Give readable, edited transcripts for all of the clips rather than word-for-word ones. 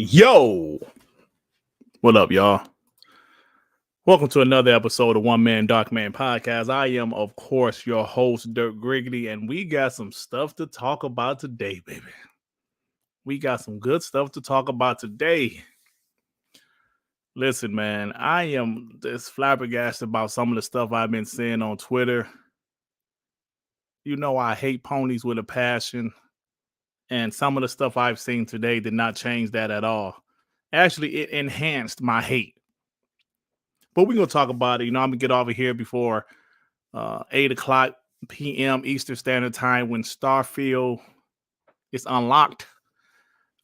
Yo, what up, y'all? Welcome to another episode of One Man Dark Man Podcast. I am, of course, your host, Dirt Griggity, and we got some stuff to talk about today, baby. We got some good stuff to talk about today. Listen, man, I am just flabbergasted about some of the stuff I've been seeing on Twitter. You know I hate ponies with a passion. And some of the stuff I've seen today did not change that at all. Actually, it enhanced my hate. But we're going to talk about it. You know, I'm going to get over here before 8 o'clock p.m. Eastern Standard Time when Starfield is unlocked.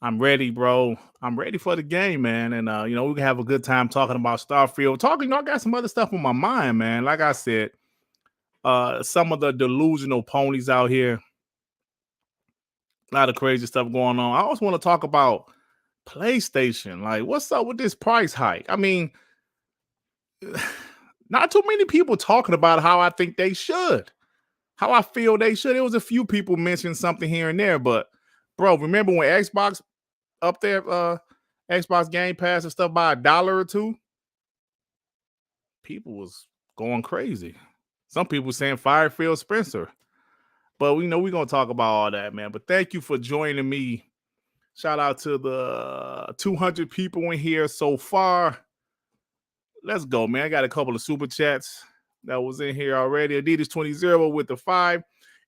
I'm ready, bro. I'm ready for the game, man. And, you know, we can have a good time talking about Starfield. You know, I got some other stuff on my mind, man. Like I said, some of the delusional ponies out here. A lot of crazy stuff going on. I also want to talk about PlayStation. Like, what's up with this price hike? I mean, not too many people talking about how I think they should, how I feel they should. There was a few people mentioning something here and there, but bro, remember when Xbox up there, Xbox Gamepass and stuff by $1 or $2? People was going crazy. Some people saying fire Phil Spencer. But we know we're going to talk about all that, man. But thank you for joining me. Shout out to the 200 people in here so far. Let's go, man. I got a couple of super chats that was in here already. Adidas 20 with the 5.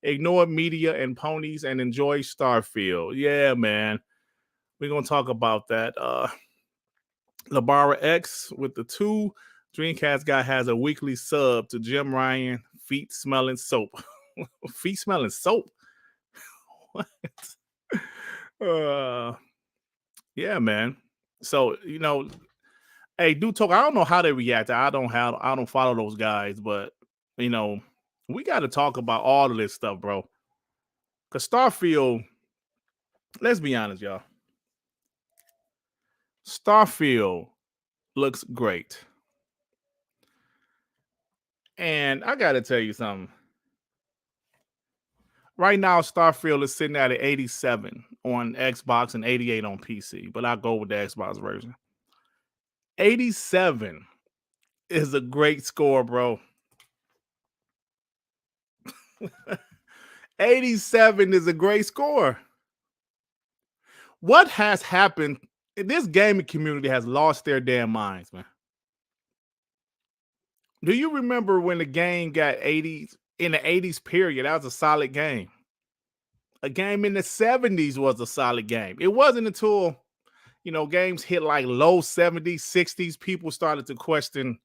Ignore media and ponies and enjoy Starfield. Yeah, man. We're going to talk about that. Labara X with the 2. Dreamcast guy has a weekly sub to Jim Ryan. Feet smelling soap. Feet smelling soap. What? Yeah, man. So, you know, hey, do talk. I don't know how they react. I don't follow those guys, but you know, we got to talk about all of this stuff, bro. Cause Starfield, let's be honest, y'all. Starfield looks great. And I gotta tell you something. Right now, Starfield is sitting at an 87 on Xbox and 88 on PC, but I'll go with the Xbox version. 87 is a great score, bro. 87 is a great score. What has happened? This gaming community has lost their damn minds, man. Do you remember when the game got 80s in the 80s period? That was a solid game. A game in the 70s was a solid game. It wasn't until, you know, games hit like low 70s, 60s, people started to question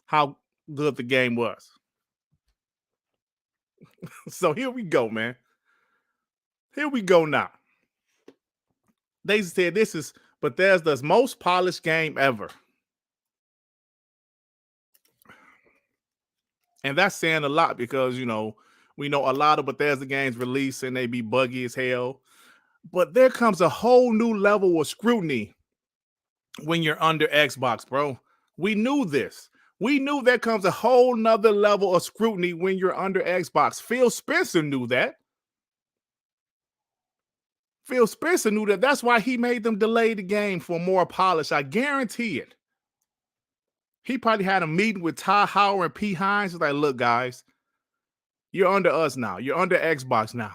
how good the game was. So here we go, man. Here we go now. They said this is Bethesda's most polished game ever. And that's saying a lot because, you know, we know a lot of Bethesda games release and they be buggy as hell. But there comes a whole new level of scrutiny when you're under Xbox, bro. We knew this. We knew there comes a whole nother level of scrutiny when you're under Xbox. Phil Spencer knew that. Phil Spencer knew that. That's why he made them delay the game for more polish. I guarantee it. He probably had a meeting with Ty Howard and P. Hines. He's like, look, guys, you're under us now. You're under Xbox now.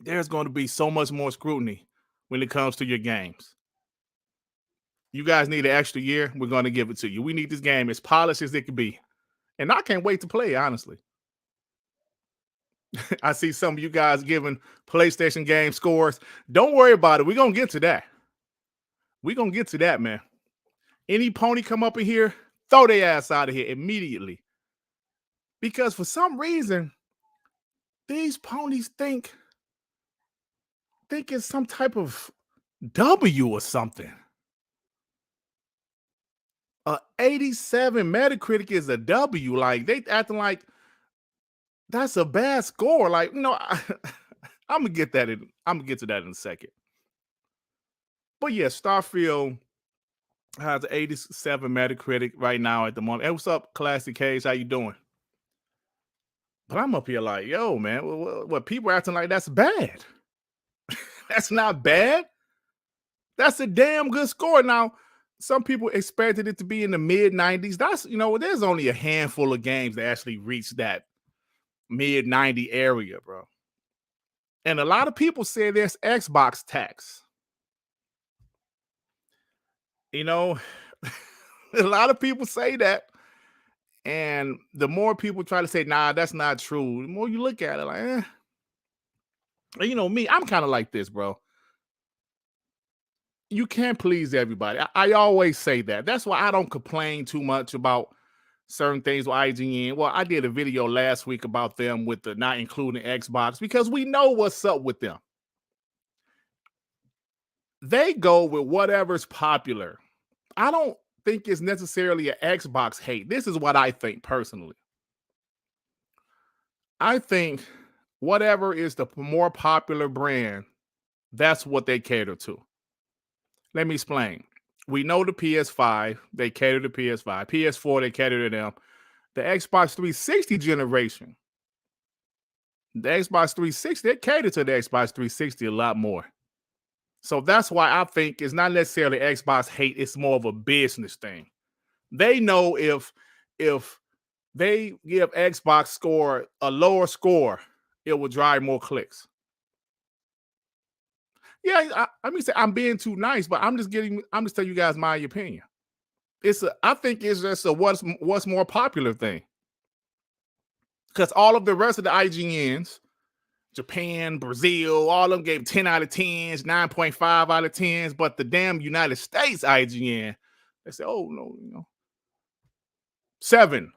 There's going to be so much more scrutiny when it comes to your games. You guys need an extra year. We're going to give it to you. We need this game as polished as it can be. And I can't wait to play, honestly. I see some of you guys giving PlayStation game scores. Don't worry about it. We're going to get to that. We're going to get to that, man. Any pony come up in here, throw their ass out of here immediately. Because for some reason, these ponies think it's some type of W or something. 87 Metacritic is a W. Like they acting like that's a bad score. Like, no, I'm gonna get that in. I'm gonna get to that in a second. But yeah, Starfield has an 87 Metacritic right now at the moment. Hey, what's up, Classic Cage? How you doing? But I'm up here like, yo, man, what people acting like that's bad. That's not bad. That's a damn good score. Now, some people expected it to be in the mid 90s. That's, there's only a handful of games that actually reach that mid 90 area, bro. And a lot of people say there's Xbox tax. A lot of people say that. And the more people try to say, nah, that's not true, the more you look at it like, me, I'm kind of like this, bro. You can't please everybody. I always say that. That's why I don't complain too much about certain things with IGN. Well, I did a video last week about them with the not including Xbox because we know what's up with them. They go with whatever's popular. I don't think it's necessarily an Xbox hate. This is what I think personally. I think whatever is the more popular brand, that's what they cater to. Let me explain. We know the PS5, they cater to PS5. PS4, they cater to them. The Xbox 360 generation, the Xbox 360, they cater to the Xbox 360 a lot more. So that's why I think it's not necessarily Xbox hate, it's more of a business thing. They know if they give Xbox score a lower score, it will drive more clicks. Yeah, I mean, I'm being too nice, but I'm just telling you guys my opinion. I think it's just a what's more popular thing. Because all of the rest of the IGNs, Japan, Brazil, all of them gave 10 out of 10s, 9.5 out of 10s, but the damn United States IGN, they say, oh no, 7.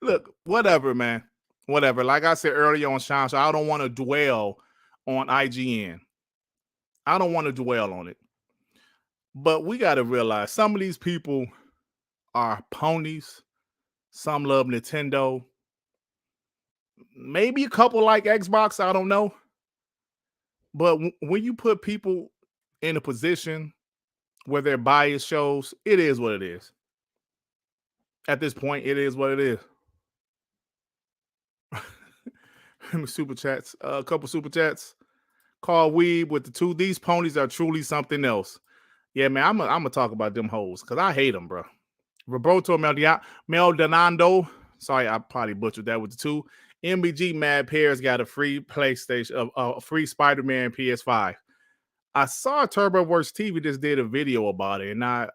Look, whatever, man. Whatever. Like I said earlier on Sean, so I don't want to dwell on IGN. I don't want to dwell on it. But we got to realize some of these people are ponies. Some love Nintendo. Maybe a couple like Xbox. I don't know. But when you put people in a position where their bias shows, it is what it is. At this point, it is what it is. Super chats. A couple super chats. Carl Weeb with the 2. These ponies are truly something else. Yeah, man, I'm gonna talk about them hoes because I hate them, bro. Roberto Maldonado. Sorry, I probably butchered that with the 2. MBG Mad Pears got a free PlayStation, a free Spider-Man PS5. I saw TurboWorks TV just did a video about it, and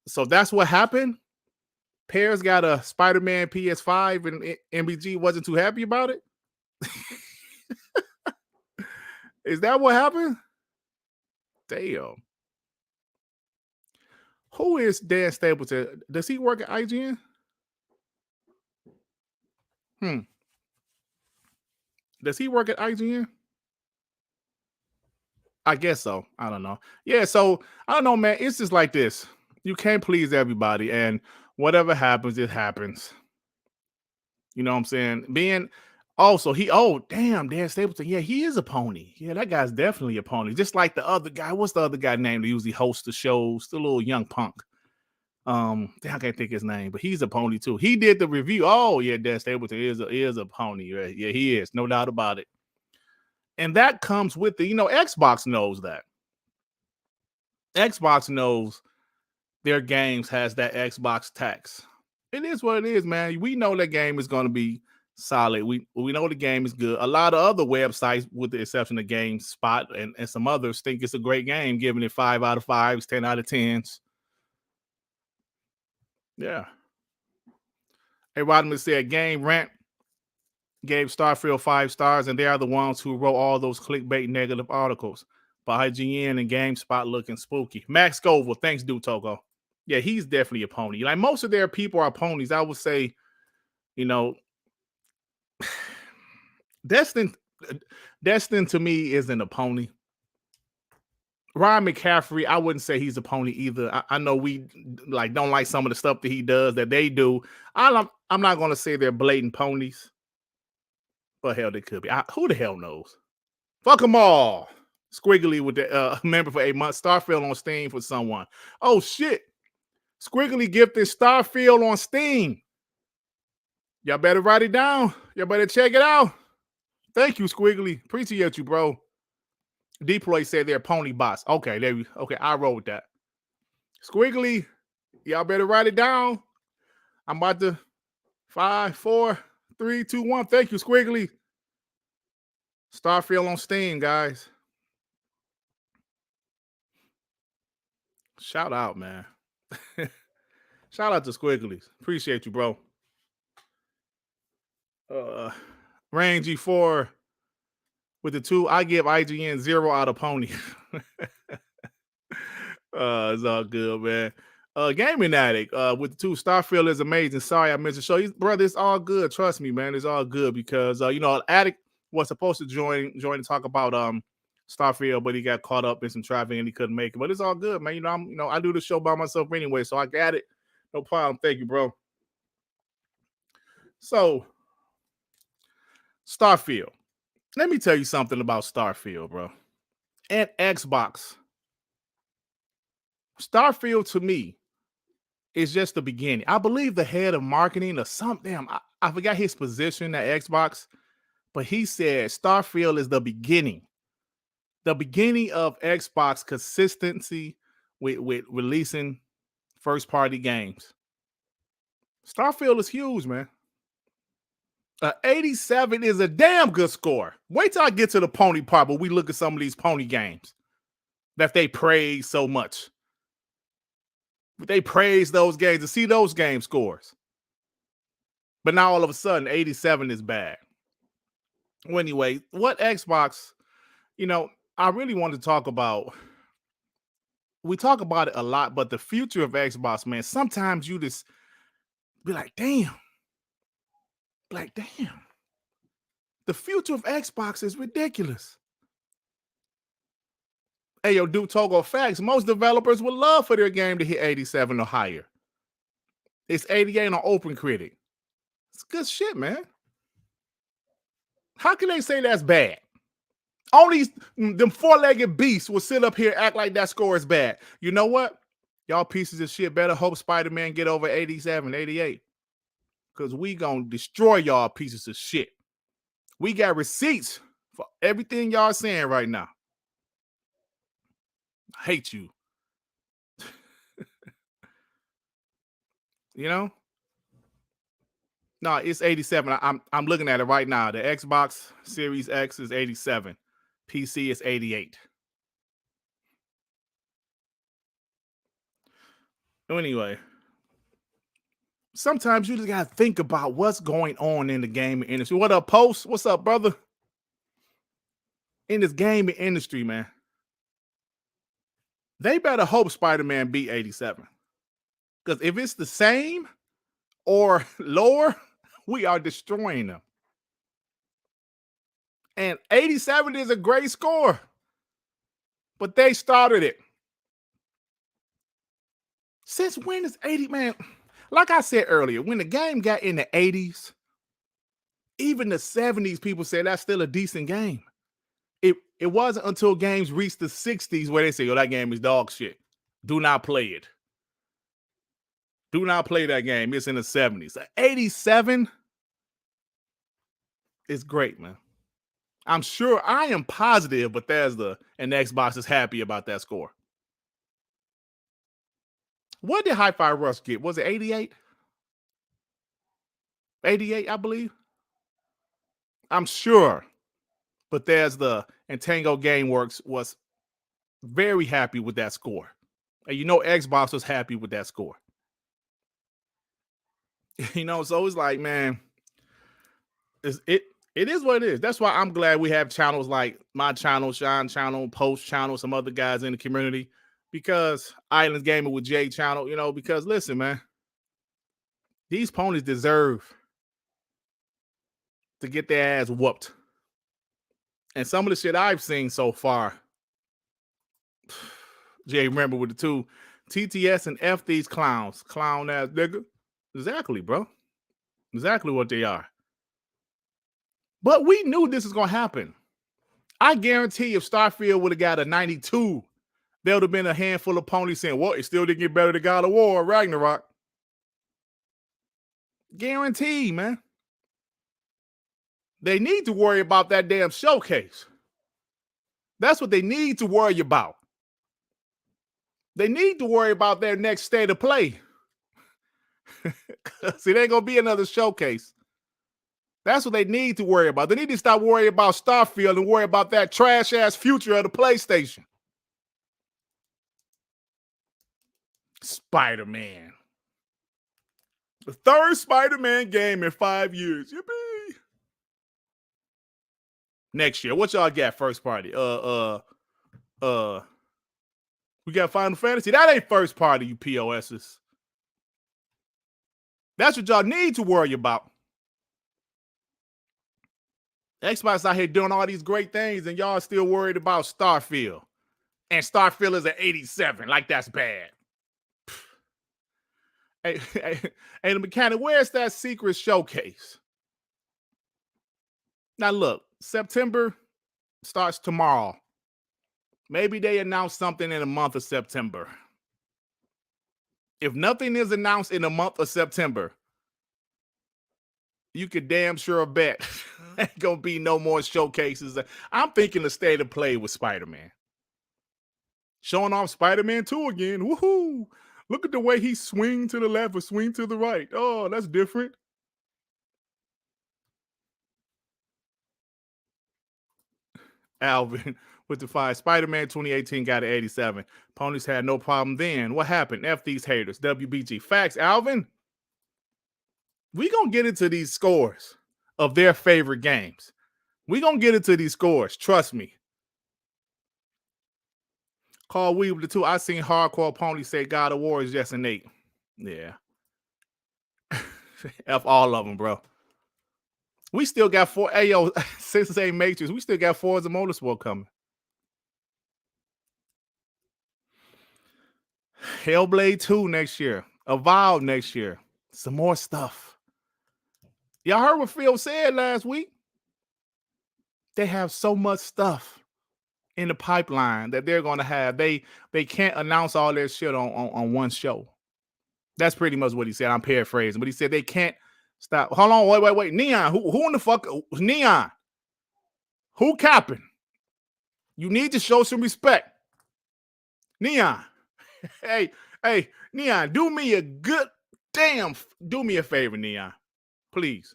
so that's what happened. Pears got a Spider-Man PS5, and MBG wasn't too happy about it. Is that what happened? Damn. Who is Dan Stapleton? Does he work at IGN? Does he work at IGN? I guess so. I don't know. Yeah, so I don't know, man. It's just like this. You can't please everybody, and whatever happens, it happens. You know what I'm saying? Damn, Dan Stapleton. Yeah, he is a pony. Yeah, that guy's definitely a pony. Just like the other guy. What's the other guy named that usually hosts the shows? The little young punk. I can't think his name, but he's a pony too. He did the review. Oh, yeah, Dan Stapleton is a pony. Right? Yeah, he is. No doubt about it. And that comes with Xbox knows that. Xbox knows their games has that Xbox tax. It is what it is, man. We know that game is going to be solid. We know the game is good. A lot of other websites, with the exception of GameSpot and some others, think it's a great game, giving it 5 out of 5s, 10 out of 10s. Yeah. Hey, Rodman said Game Rant gave Starfield 5 stars, and they are the ones who wrote all those clickbait negative articles. But IGN and GameSpot looking spooky. Max Scoville, thanks, Dude Togo. Yeah, he's definitely a pony. Like most of their people are ponies. I would say, Destin to me isn't a pony. Ryan McCaffrey, I wouldn't say he's a pony either. I know we don't like some of the stuff that he does that they do. I'm not going to say they're blatant ponies, but hell, they could be. Who the hell knows? Fuck them all. Squiggly with the member for 8 months. Starfield on Steam for someone. Oh shit! Squiggly gifted Starfield on Steam. Y'all better write it down. Y'all better check it out. Thank you, Squiggly. Appreciate you, bro. Deploy said they're pony bots. Okay, there we. Okay, I roll with that. Squiggly, y'all better write it down. I'm about to 5, 4, 3, 2, 1. Thank you, Squiggly. Starfield on Steam, guys. Shout out, man. Shout out to Squigglies. Appreciate you, bro. Rain G4 with the 2. I give IGN 0 out of pony. It's all good, man. Gaming Addict with the 2. Starfield is amazing. Sorry I missed the show. Brother, it's all good. Trust me, man. It's all good because Addict was supposed to join and talk about Starfield, but he got caught up in some traffic and he couldn't make it. But it's all good, man. I do the show by myself anyway, so I got it. No problem. Thank you, bro. So, Starfield. Let me tell you something about Starfield, bro. And Xbox. Starfield to me is just the beginning. I believe the head of marketing or something. I forgot his position at Xbox, but he said Starfield is the beginning. The beginning of Xbox consistency with releasing first-party games. Starfield is huge, man. 87 is a damn good score. Wait till I get to the pony part, but we look at some of these pony games that they praise so much. They praise those games to see those game scores. But now all of a sudden, 87 is bad. Well, anyway, what Xbox, I really want to talk about. We talk about it a lot, but the future of Xbox, man, sometimes you just be like, damn. The future of Xbox is ridiculous. Hey, yo, Duke Togo facts. Most developers would love for their game to hit 87 or higher. It's 88 on OpenCritic. It's good shit, man. How can they say that's bad? Only them four-legged beasts will sit up here and act like that score is bad. You know what? Y'all pieces of shit better hope Spider-Man get over 87, 88. Because we gonna destroy y'all pieces of shit. We got receipts for everything y'all saying right now. I hate you. No, it's 87. I'm looking at it right now. The Xbox Series X is 87. PC is 88. Anyway, sometimes you just gotta think about what's going on in the gaming industry. What up, Post? What's up, brother? In this gaming industry, man, they better hope Spider-Man beat 87. Because if it's the same or lower, we are destroying them. And 87 is a great score. But they started it. Since when is 80, man? Like I said earlier, when the game got in the 80s, even the 70s, people said that's still a decent game. It wasn't until games reached the 60s where they say, that game is dog shit. Do not play it. Do not play that game. It's in the 70s. 87 is great, man. I'm sure, I am positive Bethesda and Xbox is happy about that score. What did Hi-Fi Rush get? Was it 88? 88, I believe. I'm sure Bethesda and Tango Gameworks was very happy with that score. And Xbox was happy with that score. So it's like, man, it is what it is. That's why I'm glad we have channels like my channel, Sean channel, Post channel, some other guys in the community, because Islands Gaming with Jay channel, because listen, man, these ponies deserve to get their ass whooped. And some of the shit I've seen so far, Jay, remember with the two TTS and F these clowns. Clown ass nigga. Exactly, bro. Exactly what they are. But we knew this was going to happen. I guarantee if Starfield would have got a 92, there would have been a handful of ponies saying, well, it still didn't get better than God of War or Ragnarok. Guarantee, man. They need to worry about that damn showcase. That's what they need to worry about. They need to worry about their next state of play. See, there ain't going to be another showcase. That's what they need to worry about. They need to stop worrying about Starfield and worry about that trash-ass future of the PlayStation. Spider-Man. The third Spider-Man game in 5 years. Yippee! Next year. What y'all got first party? We got Final Fantasy. That ain't first party, you POSs. That's what y'all need to worry about. Xbox out here doing all these great things, and y'all still worried about Starfield. And Starfield is an 87. Like, that's bad. Hey, the mechanic, where's that secret showcase? Now, look, September starts tomorrow. Maybe they announce something in the month of September. If nothing is announced in the month of September, you could damn sure bet ain't gonna be no more showcases. I'm thinking the state of play with Spider-Man. Showing off Spider-Man 2 again. Woohoo! Look at the way he swing to the left or swing to the right. Oh, that's different. Alvin with the 5. Spider-Man 2018 got an 87. Ponies had no problem then. What happened? F these haters. WBG. Facts, Alvin. We gonna get into these scores of their favorite games. We gonna get into these scores. Trust me. Call Weed with the 2. I seen hardcore ponies say God of War is just an 8. Yeah. F all of them, bro. We still got 4. Hey, yo, Sensei Matrix. We still got Forza Motorsport coming. Hellblade 2 next year. Avowed next year. Some more stuff. Y'all heard what Phil said last week? They have so much stuff in the pipeline that they're going to have. They can't announce all their shit on one show. That's pretty much what he said. I'm paraphrasing, but he said they can't stop. Hold on, wait. Neon, who in the fuck? Neon, who capping? You need to show some respect. Neon, hey, Neon, do me a favor, Neon, please.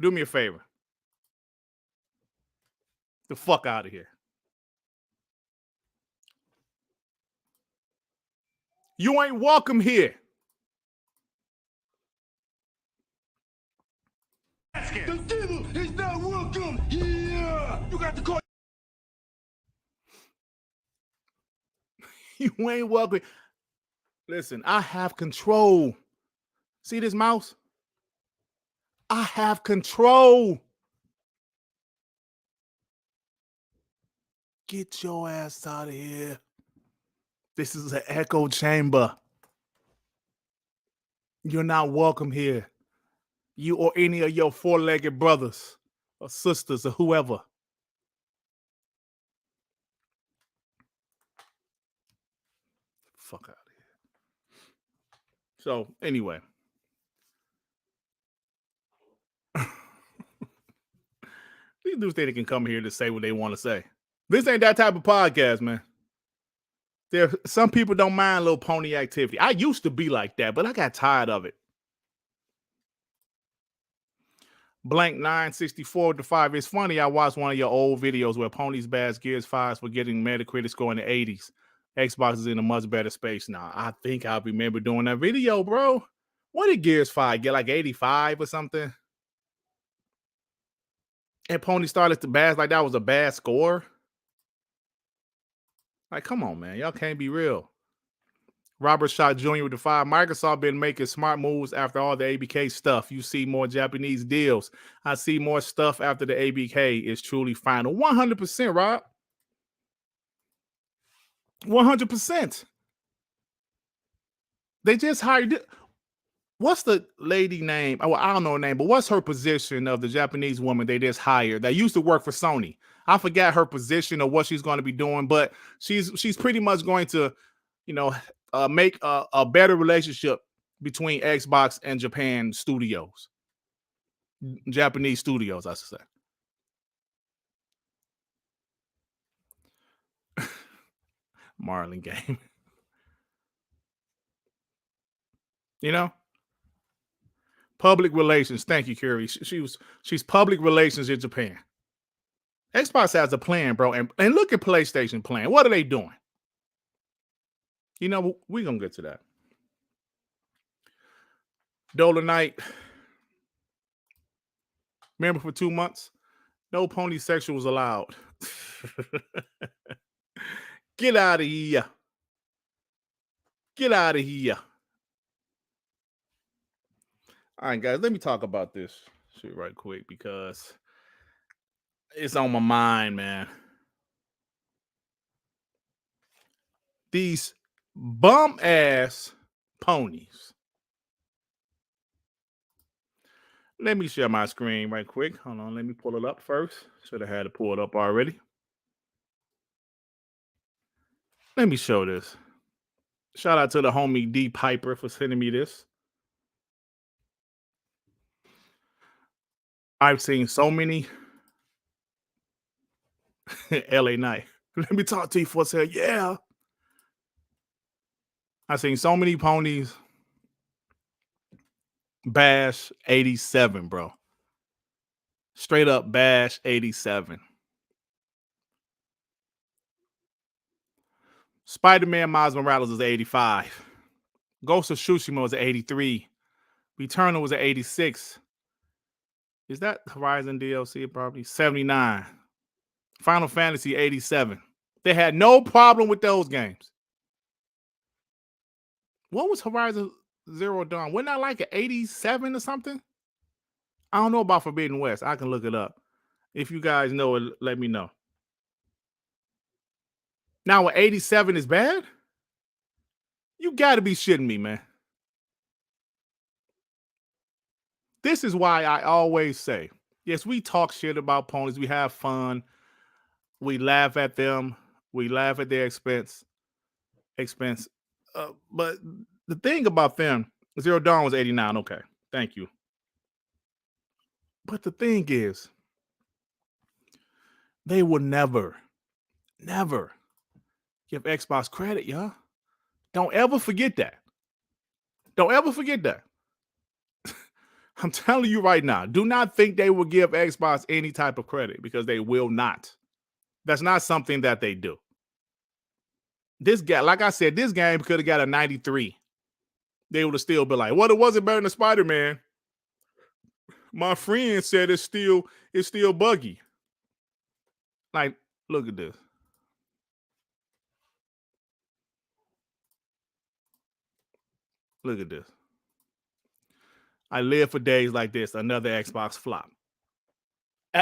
Do me a favor. The fuck out of here. You ain't welcome here. The devil is not welcome here. You got to call. You ain't welcome. Listen, I have control. See this mouse? I have control. Get your ass out of here. This is an echo chamber. You're not welcome here. You or any of your four-legged brothers or sisters or whoever. Fuck out of here. So, anyway. These dudes think they can come here to say what they want to say. This ain't that type of podcast, man. Some people don't mind little pony activity. I used to be like that, but I got tired of it. Blank 964 to 5. It's funny, I watched one of your old videos where ponies bash Gears 5 for getting Metacritic score in the 80s. Xbox is in a much better space now. I think I remember doing that video, bro. What did Gears 5 get, like 85 or something? And pony started to bash like that was a bad score? Like, come on, man. Y'all can't be real. Robert Shaw Jr. with the 5. Microsoft been making smart moves after all the ABK stuff. You see more Japanese deals. I see more stuff after the ABK is truly final. 100%, Rob. 100%. They just hired. What's the lady name? Oh, I don't know her name, but what's her position of the Japanese woman they just hired that used to work for Sony? I forgot her position or what she's going to be doing, but she's pretty much going to, you know, make a better relationship between Xbox and Japanese studios, I should say. Marlin game. You know, public relations. Thank you, Curry. She's public relations in Japan. Xbox has a plan, bro, and look at PlayStation plan. What are they doing? You know, we're gonna get to that. Dola Knight, remember for 2 months, no pony sexuals allowed. Get out of here. Get out of here. All right, guys, let me talk about this shit right quick because it's on my mind, man. These bum ass ponies. Let me share my screen right quick. Hold on, let me pull it up first. Should have had it pulled up already. Let me show this. Shout out to the homie D Piper for sending me this. I've seen so many LA Night. Let me talk to you for a second. Yeah. I've seen so many ponies bash 87, bro. Straight up bash 87. Spider-Man Miles Morales is 85. Ghost of Tsushima was at 83. Returnal was at 86. Is that Horizon DLC probably? 79. Final Fantasy 87. They had no problem with those games. What was Horizon Zero Dawn? Wasn't that like an 87 or something? I don't know about Forbidden West. I can look it up. If you guys know it, let me know. Now, 87 is bad? You got to be shitting me, man. This is why I always say, yes, we talk shit about ponies. We have fun. We laugh at them. We laugh at their expense. But the thing about them, Zero Dawn was 89. Okay, thank you. But the thing is, they will never give Xbox credit, y'all. Don't ever forget that. Don't ever forget that. I'm telling you right now, do not think they will give Xbox any type of credit because they will not. That's not something that they do. This guy, like I said, this game could have got a 93. They would have still been like, well, it wasn't better than Spider-Man. My friend said it's still buggy. Like, look at this. Look at this. I live for days like this. Another Xbox flop.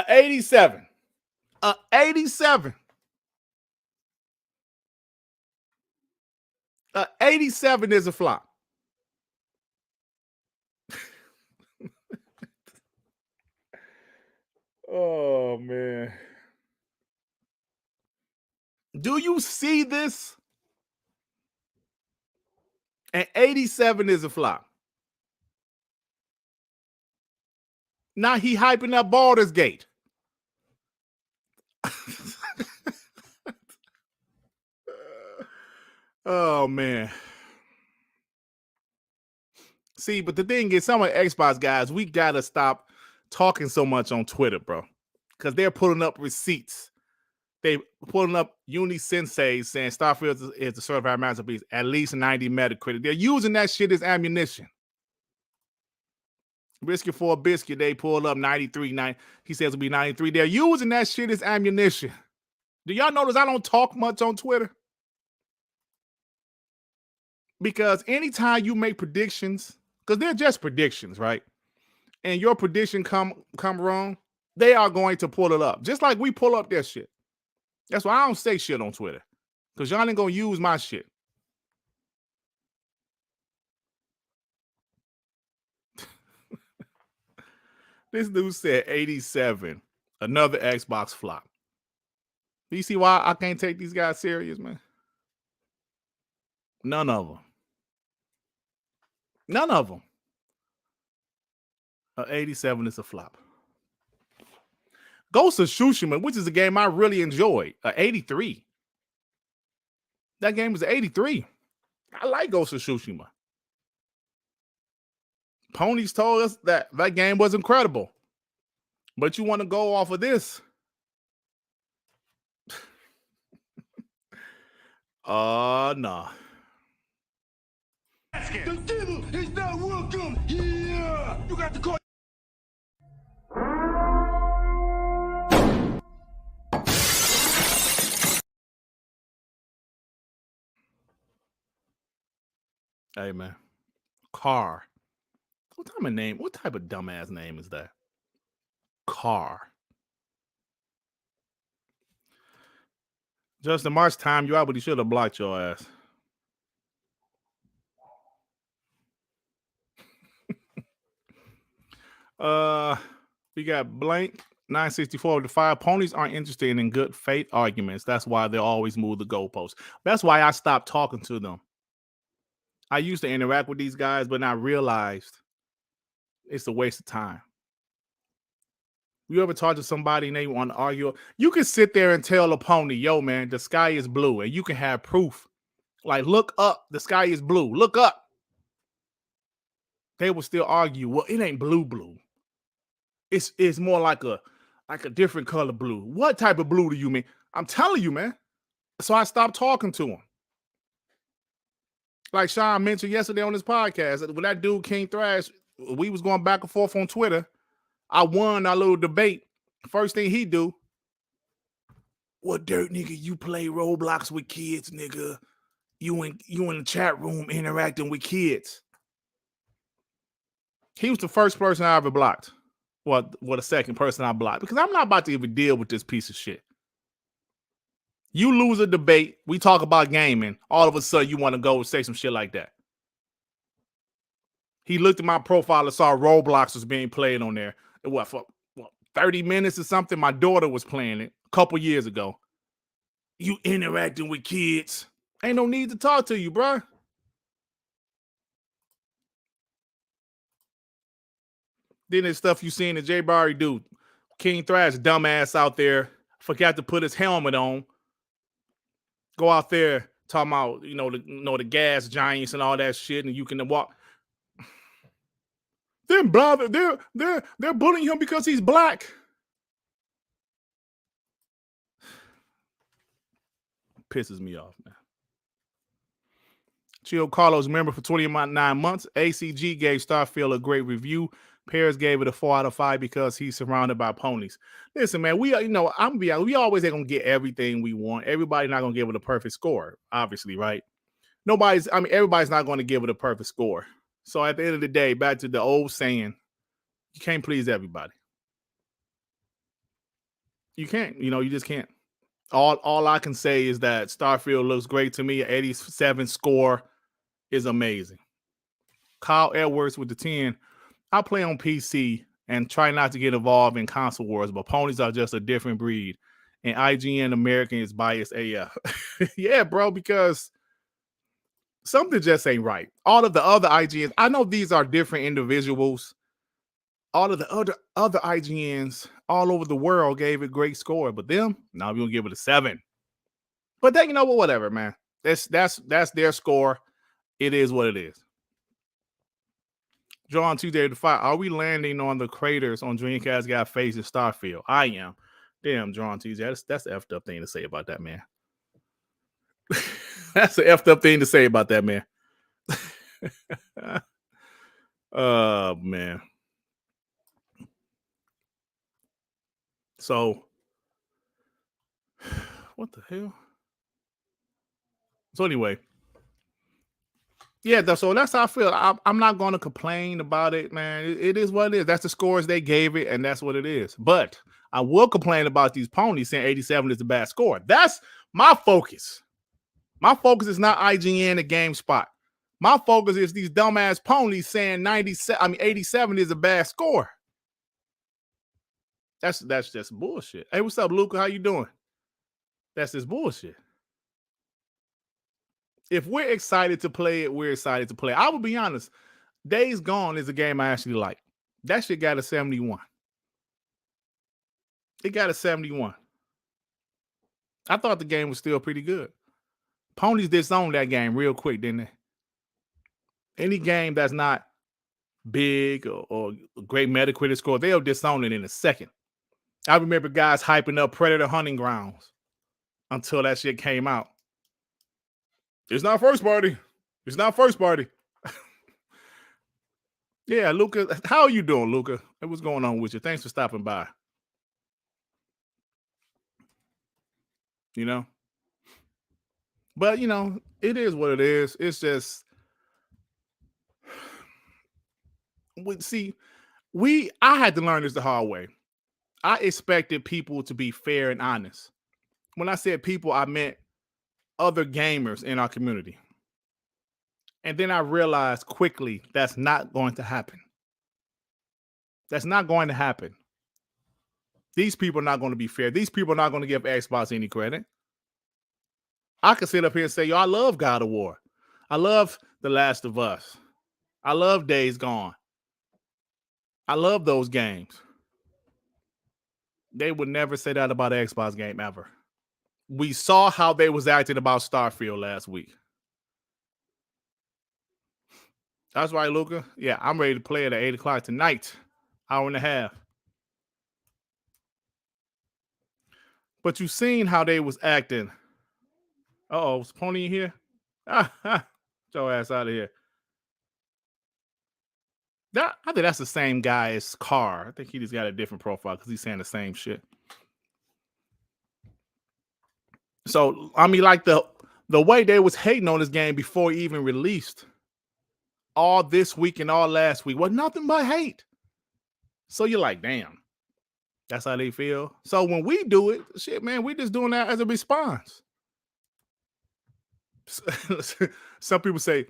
87. 87. 87 is a flop. Oh, man. Do you see this? And 87 is a flop. Now he hyping up Baldur's Gate. Oh, man. See, but the thing is, some of the Xbox guys, we got to stop talking so much on Twitter, bro. Because they're putting up receipts. They pulling up Uni Sensei saying Starfield is the certified masterpiece, at least 90 Metacritic. They're using that shit as ammunition. Biscuit for a biscuit, they pulled up 93. He says it'll be 93. They're using that shit as ammunition. Do y'all notice I don't talk much on Twitter? Because anytime you make predictions, because they're just predictions, right? And your prediction come wrong, they are going to pull it up. Just like we pull up their shit. That's why I don't say shit on Twitter. Because y'all ain't gonna use my shit. This dude said 87. Another Xbox flop. Do you see why I can't take these guys serious, man? None of them. None of them. 87 is a flop. Ghost of Tsushima, which is a game I really enjoyed, 83. That game was 83. I like Ghost of Tsushima. Ponies told us that game was incredible. But you want to go off of this? Nah. The devil is not welcome here. You got to call. Hey man, Car. What type of dumbass name is that? Car. Justin March timed you out, but he should have blocked your ass. We got Blank 964 to 5. Ponies aren't interested in good faith arguments. That's why they always move the goalposts. That's why I stopped talking to them. I used to interact with these guys, but I realized it's a waste of time. You ever talk to somebody and they want to argue? You can sit there and tell a pony, yo, man, the sky is blue, and you can have proof. Like, look up, the sky is blue. Look up. They will still argue, well, it ain't blue. It's more like a different color blue. What type of blue do you mean? I'm telling you, man. So I stopped talking to him. Like Sean mentioned yesterday on this podcast, when that dude King Thrash, we was going back and forth on Twitter. I won our little debate. First thing he do, what dirt nigga, you play Roblox with kids, nigga. You in the chat room interacting with kids. He was the first person I ever blocked. Well, the second person I blocked. Because I'm not about to even deal with this piece of shit. You lose a debate, we talk about gaming, all of a sudden you want to go and say some shit like that. He looked at my profile and saw Roblox was being played on there. For 30 minutes or something? My daughter was playing it a couple years ago. You interacting with kids. Ain't no need to talk to you, bro. Then there's stuff you seen the J Barry do. King Thrash, dumbass out there, forgot to put his helmet on. Go out there talking about, the gas giants and all that shit, and you can walk. They're bullying him because he's black. Pisses me off, man. Chio Carlos, member for 29 months. ACG gave Starfield a great review. Paris gave it a 4 out of 5 because he's surrounded by ponies. Listen, man, we always ain't gonna get everything we want. Everybody's not gonna give it a perfect score, obviously, right? Everybody's not gonna give it a perfect score. So at the end of the day, back to the old saying, you can't please everybody. You can't, you just can't. All I can say is that Starfield looks great to me. 87 score is amazing. Kyle Edwards with the 10. I play on PC and try not to get involved in console wars, but ponies are just a different breed. And IGN American is biased AF. Yeah, bro, because something just ain't right. All of the other IGNs, I know these are different individuals. All of the other IGNs all over the world gave it great score, but them, now we're gonna give it a 7. But then, whatever, man. That's their score. It is what it is. John Tuesday to 5. Are we landing on the craters on Dreamcast got phased in Starfield? I am. Damn, John Tuesday. That's the effed up thing to say about that, man. That's the effed up thing to say about that, man. Oh, man. So, what the hell? So anyway, yeah, so that's how I feel. I'm not going to complain about it, man. It is what it is. That's the scores they gave it, and that's what it is. But I will complain about these ponies saying 87 is a bad score. That's my focus. My focus is not IGN and GameSpot. My focus is these dumbass ponies saying 87 is a bad score. That's just bullshit. Hey, what's up, Luca? How you doing? That's just bullshit. If we're excited to play it, we're excited to play. I will be honest. Days Gone is a game I actually like. That shit got a 71. It got a 71. I thought the game was still pretty good. Ponies disowned that game real quick, didn't they? Any game that's not big or great Metacritic score, they'll disown it in a second. I remember guys hyping up Predator Hunting Grounds until that shit came out. It's not first party. It's not first party. Yeah, Luca. How are you doing, Luca? Hey, what's going on with you? Thanks for stopping by. You know? But, you know, it is what it is. It's just... I had to learn this the hard way. I expected people to be fair and honest. When I said people, I meant other gamers in our community. And then I realized quickly that's not going to happen. That's not going to happen. These people are not going to be fair. These people are not going to give Xbox any credit. I could sit up here and say, yo, I love God of War. I love The Last of Us. I love Days Gone. I love those games. They would never say that about an Xbox game ever. We saw how they was acting about Starfield last week. That's right, Luca. Yeah, I'm ready to play it at 8 o'clock tonight. Hour and a half. But you seen how they was acting. Uh-oh, was Pony in here? Get your ass out of here. I think that's the same guy as Carr. I think he just got a different profile because he's saying the same shit. So, I mean, like the way they was hating on this game before it even released, all this week and all last week was nothing but hate. So you're like, damn, that's how they feel. So when we do it, shit, man, we just doing that as a response. Some people say,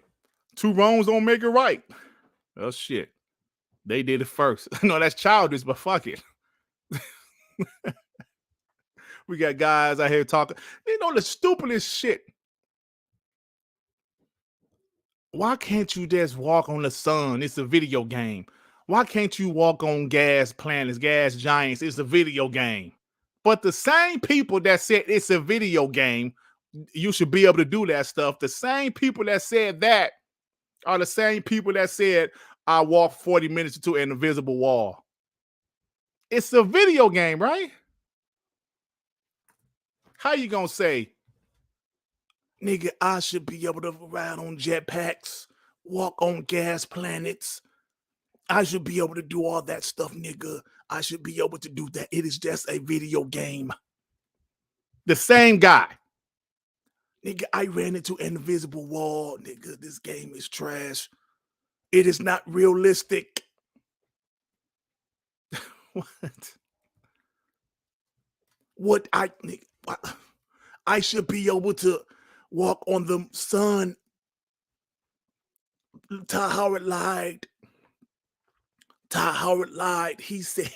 2 wrongs don't make it right. Oh, shit. They did it first. No, that's childish, but fuck it. We got guys out here talking. You know, the stupidest shit. Why can't you just walk on the sun? It's a video game. Why can't you walk on gas planets, gas giants? It's a video game. But the same people that said it's a video game, you should be able to do that stuff. The same people that said that are the same people that said, I walked 40 minutes to an invisible wall. It's a video game, right? How you gonna say, nigga, I should be able to ride on jetpacks, walk on gas planets. I should be able to do all that stuff, nigga. I should be able to do that. It is just a video game. The same guy. Nigga, I ran into an invisible wall. Nigga, this game is trash. It is not realistic. What I should be able to walk on the sun. Ty Howard lied. He said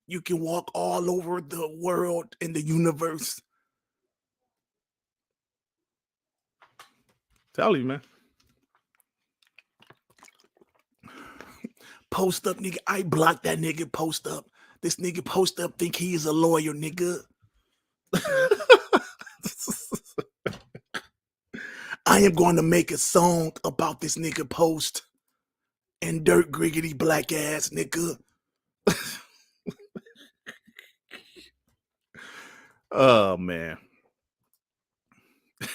you can walk all over the world in the universe. Tell you, man. Post up, nigga. I blocked that nigga. Post up. This nigga post up think he is a lawyer, nigga. I am going to make a song about this nigga post and Dirt Griggity black ass nigga. Oh, man.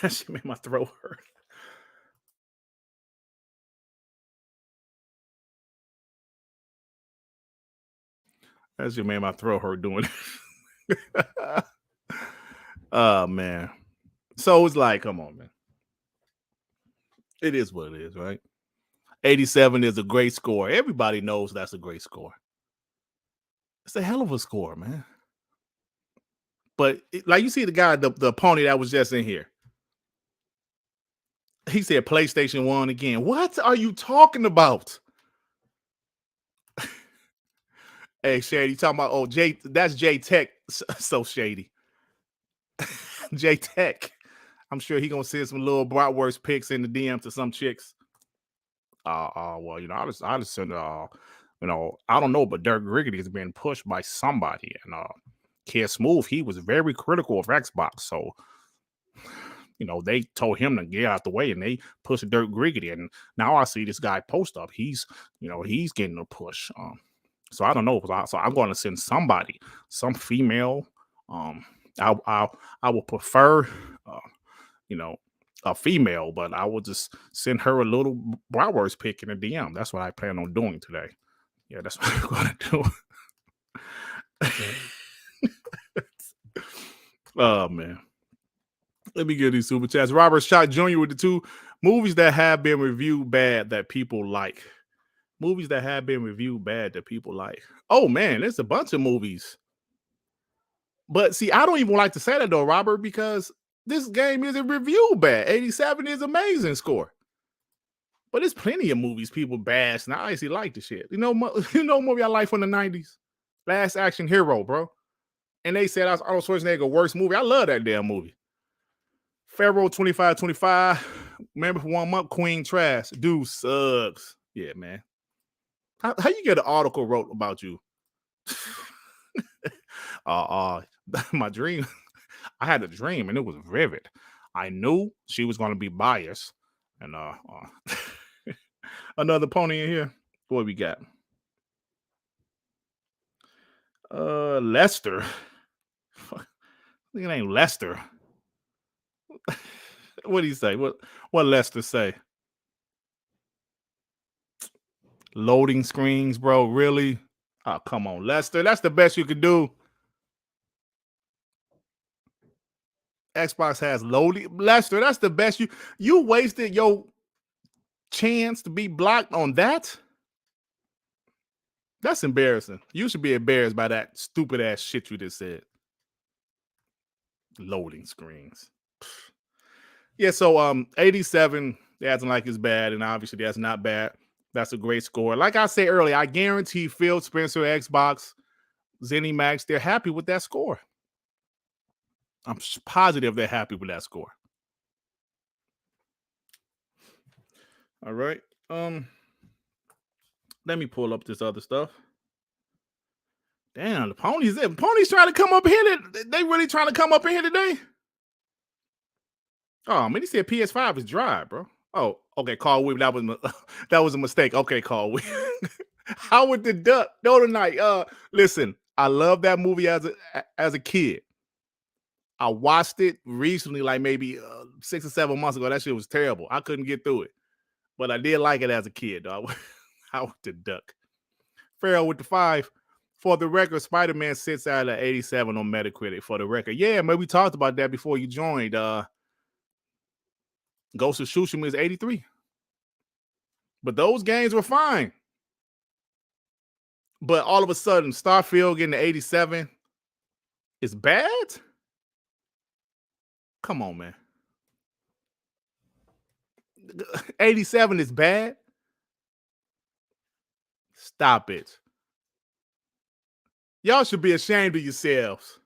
That shit made my throat hurt. That shit made my throat hurt doing it. Oh, man. So it's like, come on, man. It is what it is, right? 87 is a great score. Everybody knows that's a great score. It's a hell of a score, man. But like you see the guy, the pony that was just in here. He said PlayStation 1 again. What are you talking about? Hey, Shady, talking about, oh, J, that's J Tech. So shady. J Tech. I'm sure he gonna send some little bratwurst pics in the DM to some chicks. Well, I just send I don't know, but Dirt Griggity is being pushed by somebody, and Kid Smooth, he was very critical of Xbox, so they told him to get out the way, and they pushed Dirt Griggity, and now I see this guy post up. He's getting a push. So I don't know. So I'm going to send somebody, some female. I would prefer, a female, but I will just send her a little bratwurst pic in a DM. That's what I plan on doing today. Yeah, that's what I'm going to do. Oh man. Let me get these super chats. Robert Shot Jr. with the 2 movies that have been reviewed bad that people like. Movies that have been reviewed bad that people like. Oh man, there's a bunch of movies. But see, I don't even like to say that though, Robert, because this game isn't reviewed bad. 87 is amazing score. But there's plenty of movies people bash, and I actually like the shit. You know movie I like from the 90s? Last Action Hero, bro. And they said Arnold Schwarzenegger worst movie. I love that damn movie. Pharaoh 2525. Remember for 1 month, Queen Trash. Dude sucks. Yeah, man. How you get an article wrote about you? My dream. I had a dream and it was vivid. I knew she was going to be biased. And another pony in here. What we got? Lester. It ain't Lester. What do you say? What Lester say? Loading screens, bro. Really? Oh, come on, Lester. That's the best you could do. Xbox has loading. Lester, that's the best you wasted your chance to be blocked on that. That's embarrassing. You should be embarrassed by that stupid ass shit you just said. Loading screens. Yeah, so 87, they acting like it's bad, and obviously that's not bad. That's a great score. Like I said earlier, I guarantee Phil Spencer, Xbox, ZeniMax, they're happy with that score. I'm positive they're happy with that score. All right. Let me pull up this other stuff. Damn, the ponies trying to come up here. They really trying to come up in here today? Oh, man, he said PS5 is dry, bro. Oh, okay, Carl Weaver. That was a mistake. Okay, Carl Weaver. Howard the Duck. No, tonight. Listen, I love that movie as a kid. I watched it recently, like maybe 6 or 7 months ago. That shit was terrible. I couldn't get through it, but I did like it as a kid, dog. Howard the Duck. Farrell with the 5. For the record, Spider-Man sits out at 87 on Metacritic. For the record, yeah, man, we talked about that before you joined. Ghost of Tsushima is 83. But those games were fine. But all of a sudden, Starfield getting to 87 is bad? Come on, man. 87 is bad? Stop it. Y'all should be ashamed of yourselves.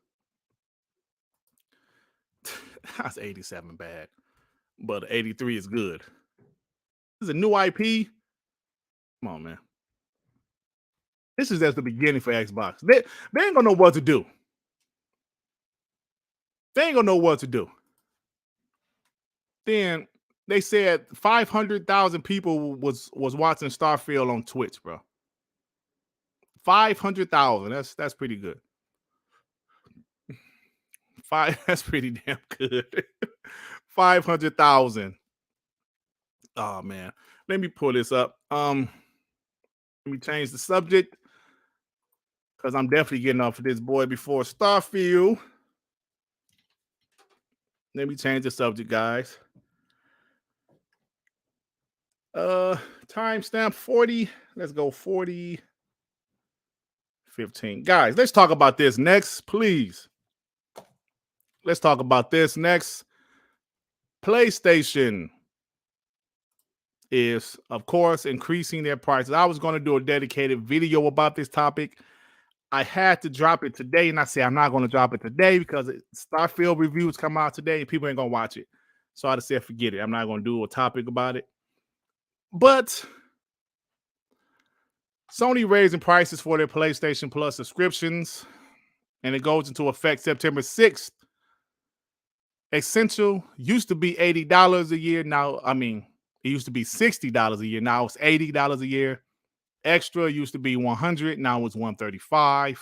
That's 87 bad. But 83 is good. This is a new IP. Come on, man. This is just the beginning for Xbox. They ain't gonna know what to do. They ain't gonna know what to do. Then they said 500,000 people was watching Starfield on Twitch, bro. 500,000. That's pretty good. That's pretty damn good. 500,000. Oh man, let me pull this up. Let me change the subject because I'm definitely getting off of this boy before Starfield. Let me change the subject, guys. Timestamp 40. Let's go 40. 15. Guys, let's talk about this next, please. Let's talk about this next. PlayStation is, of course, increasing their prices. I was going to do a dedicated video about this topic. I had to drop it today, and I said I'm not going to drop it today because Starfield reviews come out today, and people ain't going to watch it. So I just said, forget it. I'm not going to do a topic about it. But Sony raising prices for their PlayStation Plus subscriptions, and it goes into effect September 6th. Essential used to be $80 a year. Now, it used to be $60 a year. Now it's $80 a year. Extra used to be $100. Now it's $135.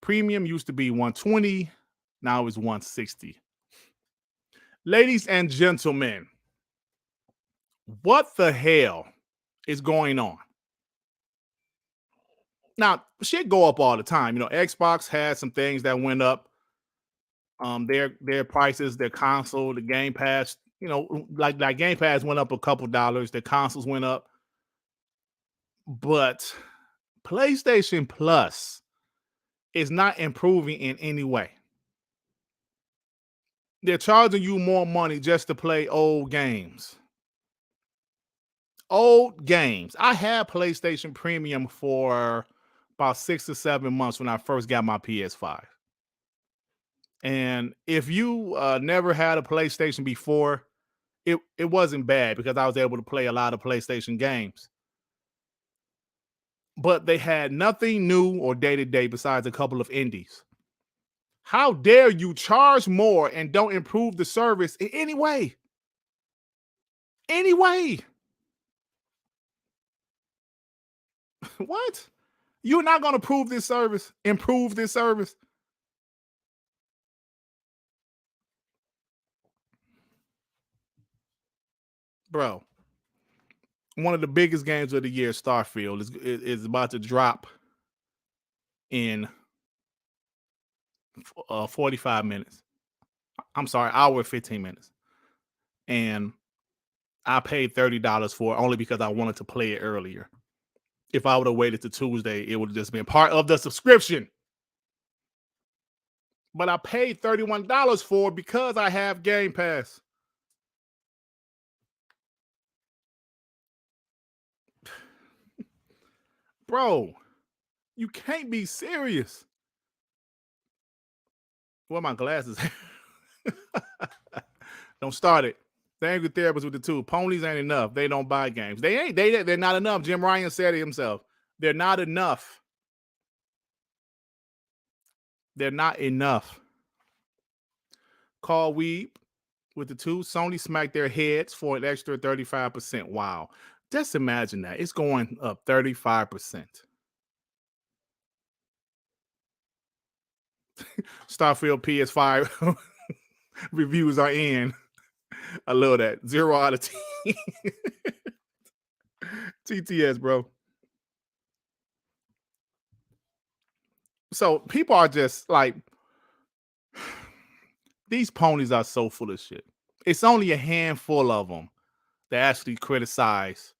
Premium used to be $120. Now it's $160. Ladies and gentlemen, what the hell is going on? Now, shit go up all the time. Xbox had some things that went up. Their prices, their console, the Gamepass, like Gamepass went up a couple dollars. Their consoles went up. But PlayStation Plus is not improving in any way. They're charging you more money just to play old games. Old games. I had PlayStation Premium for about 6 or 7 months when I first got my PS5. And if you never had a PlayStation before, it wasn't bad because I was able to play a lot of PlayStation games. But they had nothing new or day-to-day besides a couple of indies. How dare you charge more and don't improve the service in any way? Any way. What? You're not going to improve this service? Improve this service? Bro, one of the biggest games of the year, Starfield, is about to drop in 45 minutes. I'm sorry, hour and 15 minutes. And I paid $30 for it only because I wanted to play it earlier. If I would have waited to Tuesday, it would have just been part of the subscription. But I paid $31 for it because I have Game Pass. Bro, you can't be serious. Where my glasses? Don't start it. The angry therapist with the two. Ponies ain't enough. They don't buy games. They're not enough. Jim Ryan said it himself. They're not enough. They're not enough. Call Weeb with the two. Sony smacked their heads for an extra 35%. Wow. Just imagine that. It's going up 35%. Starfield PS5 reviews are in. I love that. 0 out of 10. TTS, bro. So people are just like, these ponies are so full of shit. It's only a handful of them that actually criticize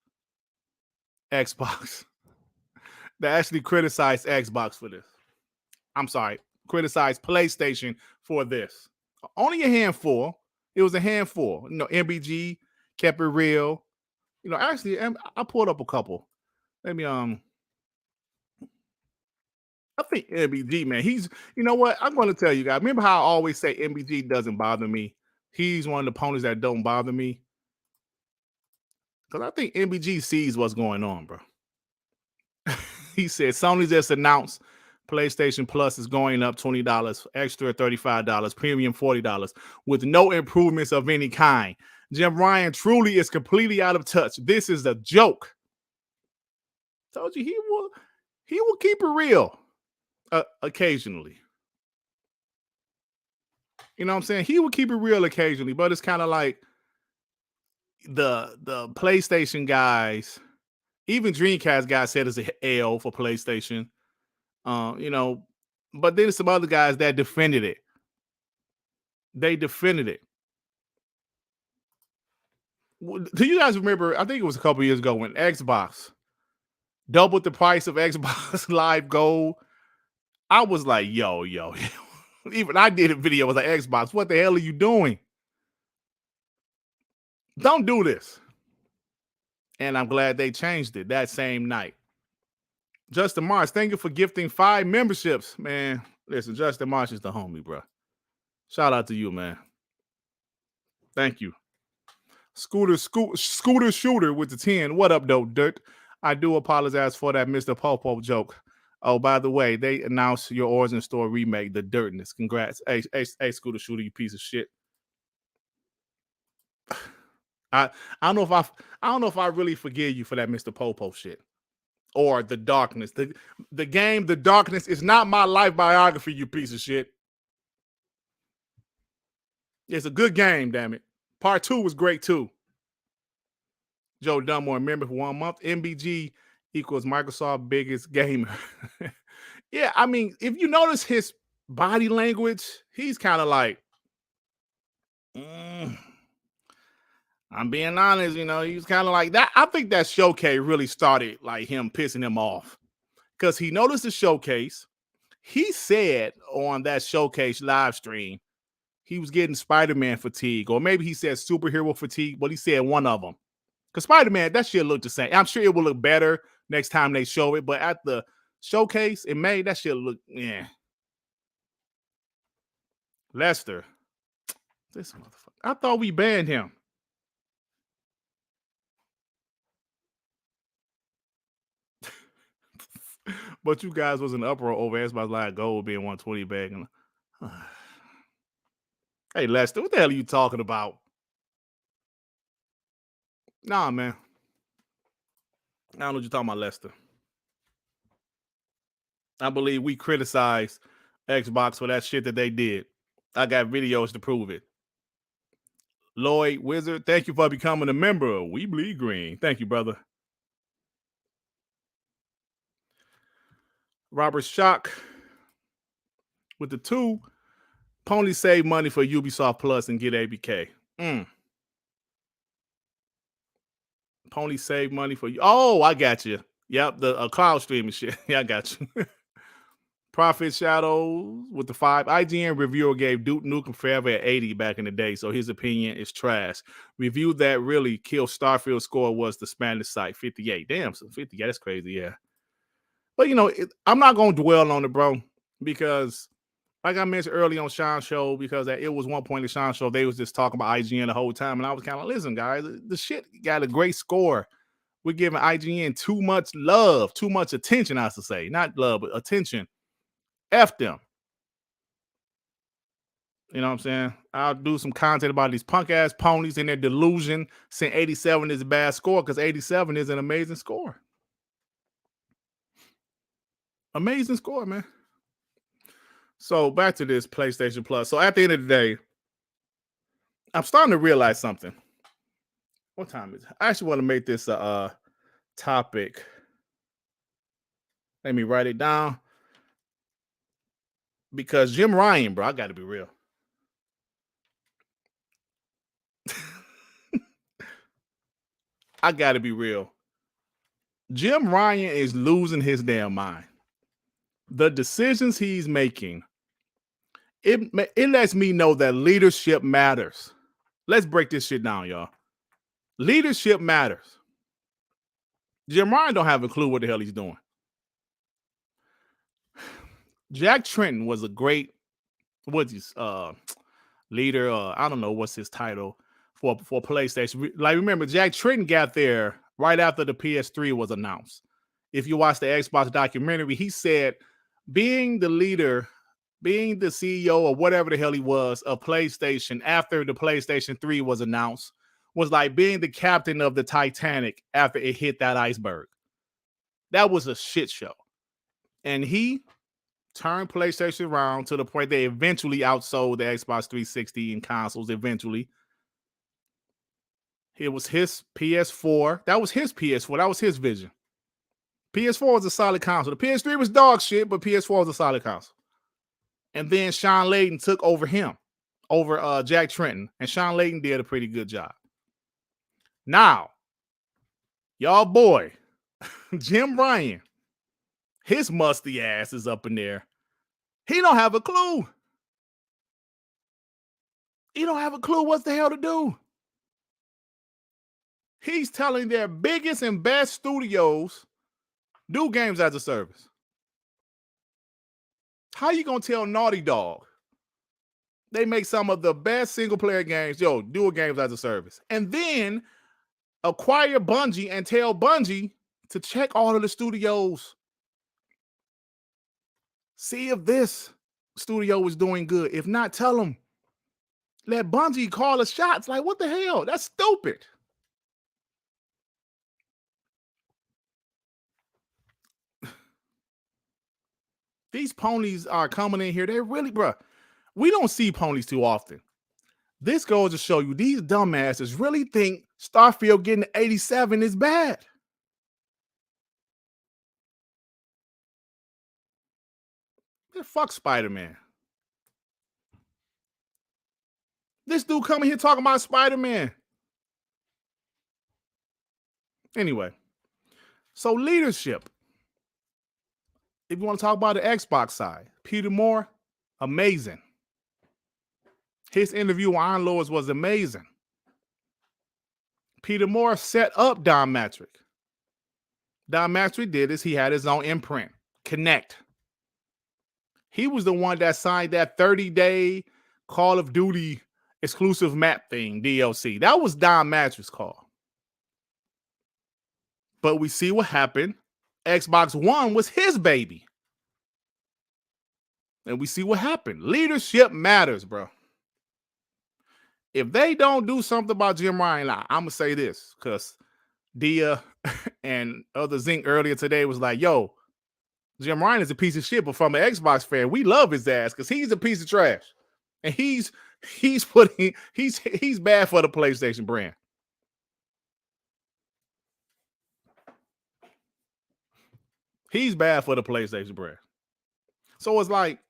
Xbox. That actually criticize Xbox for this. I'm sorry, criticize PlayStation for this. Only a handful. It was a handful. MBG kept it real. Actually, I pulled up a couple. Let me I think MBG, man, he's, what? I'm going to tell you guys. Remember how I always say MBG doesn't bother me? He's one of the ponies that don't bother me. Because I think MBG sees what's going on, bro. He said Sony just announced PlayStation Plus is going up $20, extra $35, premium $40, with no improvements of any kind. Jim Ryan truly is completely out of touch. This is a joke. Told you he will keep it real occasionally. You know what I'm saying? He will keep it real occasionally, but it's kind of like the PlayStation guys, even Dreamcast guys said it's a L for PlayStation. But then some other guys that defended it. They defended it. Do you guys remember? I think it was a couple years ago when Xbox doubled the price of Xbox Live Gold. I was like, yo. Even I did a video. I was like, Xbox, what the hell are you doing? Don't do this. And I'm glad they changed it that same night. Justin Marsh, thank you for gifting 5 memberships, man. Listen, Justin Marsh is the homie, bro. Shout out to you, man. Thank you. Scooter Shooter with the 10. What up, though, Dirt? I do apologize for that Mr. Popo joke. Oh, by the way, they announced your Origin Story remake, The Dirtness. Congrats. Hey, Scooter Shooter, you piece of shit. I don't know if I really forgive you for that Mr. Popo shit. Or The Darkness. The game, The Darkness, is not my life biography, you piece of shit. It's a good game, damn it. Part 2 was great too. Joe Dunmore, remember for 1 month, MBG equals Microsoft biggest gamer. Yeah, I mean, if you notice his body language, he's kind of like, I'm being honest, he's kind of like that. I think that showcase really started like him pissing him off because he noticed the showcase. He said on that showcase live stream, he was getting Spider-Man fatigue, or maybe he said superhero fatigue, but he said one of them. Because Spider-Man, that shit looked the same. I'm sure it will look better next time they show it, but at the showcase in May, that shit look, yeah. Lester, this motherfucker. I thought we banned him. But you guys was in uproar over Xbox Live Gold being 120 back. Hey, Lester, what the hell are you talking about? Nah, man. I don't know what you're talking about, Lester. I believe we criticized Xbox for that shit that they did. I got videos to prove it. Lloyd Wizard, thank you for becoming a member. We bleed green. Thank you, brother. Robert Shock with the 2. Pony save money for Ubisoft Plus and get ABK. Pony save money for you. Oh, I got you. Yep, the cloud streaming shit. Yeah, I got you. Prophet Shadows with the 5. IGN reviewer gave Duke Nukem Forever at 80 back in the day, so his opinion is trash. Review that really killed Starfield score was the Spanish site, 58. Damn, so 58, that's crazy, yeah. But, I'm not going to dwell on it, bro, because like I mentioned early on Sean's show, because it was one point in Sean's show, they was just talking about IGN the whole time, and I was kind of like, listen, guys, the shit got a great score. We're giving IGN too much love, too much attention, I should say. Not love, but attention. F them. You know what I'm saying? I'll do some content about these punk-ass ponies and their delusion saying 87 is a bad score because 87 is an amazing score. Amazing score, man. So back to this PlayStation Plus. So at the end of the day, I'm starting to realize something. What time is it? I actually want to make this a topic. Let me write it down. Because Jim Ryan, bro, I got to be real. I got to be real. Jim Ryan is losing his damn mind. The decisions he's making, it lets me know that leadership matters. Let's break this shit down, y'all. Leadership matters. Jim Ryan don't have a clue what the hell he's doing. Jack Tretton was a great, leader? I don't know what's his title for PlayStation. Like, remember, Jack Tretton got there right after the PS3 was announced. If you watch the Xbox documentary, he said being the leader, being the CEO or whatever the hell he was of PlayStation after the PlayStation 3 was announced was like being the captain of the Titanic after it hit that iceberg. That was a shit show. And he turned PlayStation around to the point they eventually outsold the Xbox 360 in consoles eventually. It was his PS4. That was his PS4. That was his vision. PS4 was a solid console. The PS3 was dog shit, but PS4 was a solid console. And then Sean Layden took over him, over Jack Tretton. And Sean Layden did a pretty good job. Now, y'all boy, Jim Ryan, his musty ass is up in there. He don't have a clue. He don't have a clue what the hell to do. He's telling their biggest and best studios do games as a service. How you gonna tell Naughty Dog they make some of the best single player games, yo, do a games as a service, and then acquire Bungie and tell Bungie to check all of the studios, see if this studio is doing good. If not, tell them. Let Bungie call the shots. Like, what the hell? That's stupid. These ponies are coming in here. They're really, bruh. We don't see ponies too often. This goes to show you these dumbasses really think Starfield getting to 87 is bad. Man, fuck Spider-Man. This dude coming here talking about Spider-Man. Anyway, so leadership. If you want to talk about the Xbox side, Peter Moore, amazing. His interview with Iron Lords was amazing. Peter Moore set up Don Matrick. Don Matrick did this. He had his own imprint, Connect. He was the one that signed that 30-day Call of Duty exclusive map thing, DLC. That was Don Matrick's call. But we see what happened. Xbox One was his baby. And we see what happened. Leadership matters, bro. If they don't do something about Jim Ryan, I'm going to say this, because Dia and other Zinc earlier today was like, yo, Jim Ryan is a piece of shit, but from an Xbox fan, we love his ass because he's a piece of trash. And he's bad for the PlayStation brand. He's bad for the PlayStation brand. So it's like,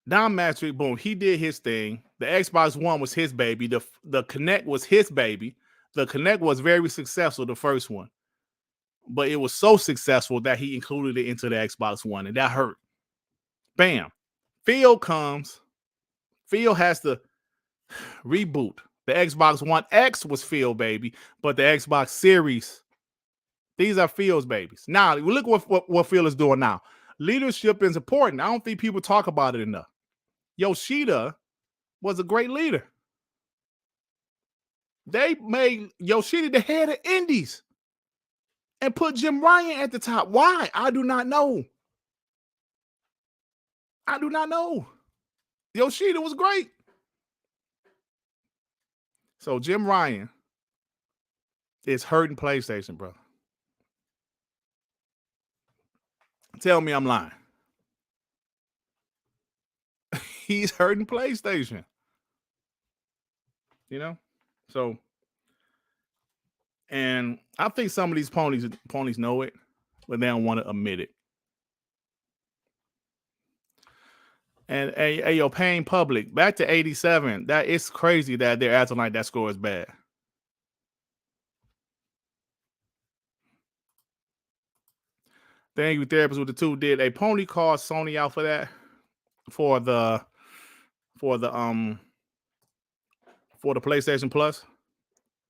Don Matrick, boom, he did his thing. The Xbox One was his baby. The Kinect was his baby. The Kinect was very successful, the first one. But it was so successful that he included it into the Xbox One, and that hurt. Bam. Phil comes. Phil has to reboot. The Xbox One X was Phil, baby, but the Xbox Series, these are Phil's babies. Now, look what Phil is doing now. Leadership is important. I don't think people talk about it enough. Yoshida was a great leader. They made Yoshida the head of Indies and put Jim Ryan at the top. Why? I do not know. I do not know. Yoshida was great. So Jim Ryan is hurting PlayStation, bro. Tell me I'm lying. He's hurting PlayStation. You know? So, and I think some of these ponies know it, but they don't want to admit it. And hey, yo, Payne Public, back to 87. That it's crazy that they're acting like that score is bad. Thank you, Therapist with the 2. Did a pony call Sony out for that? For the PlayStation Plus?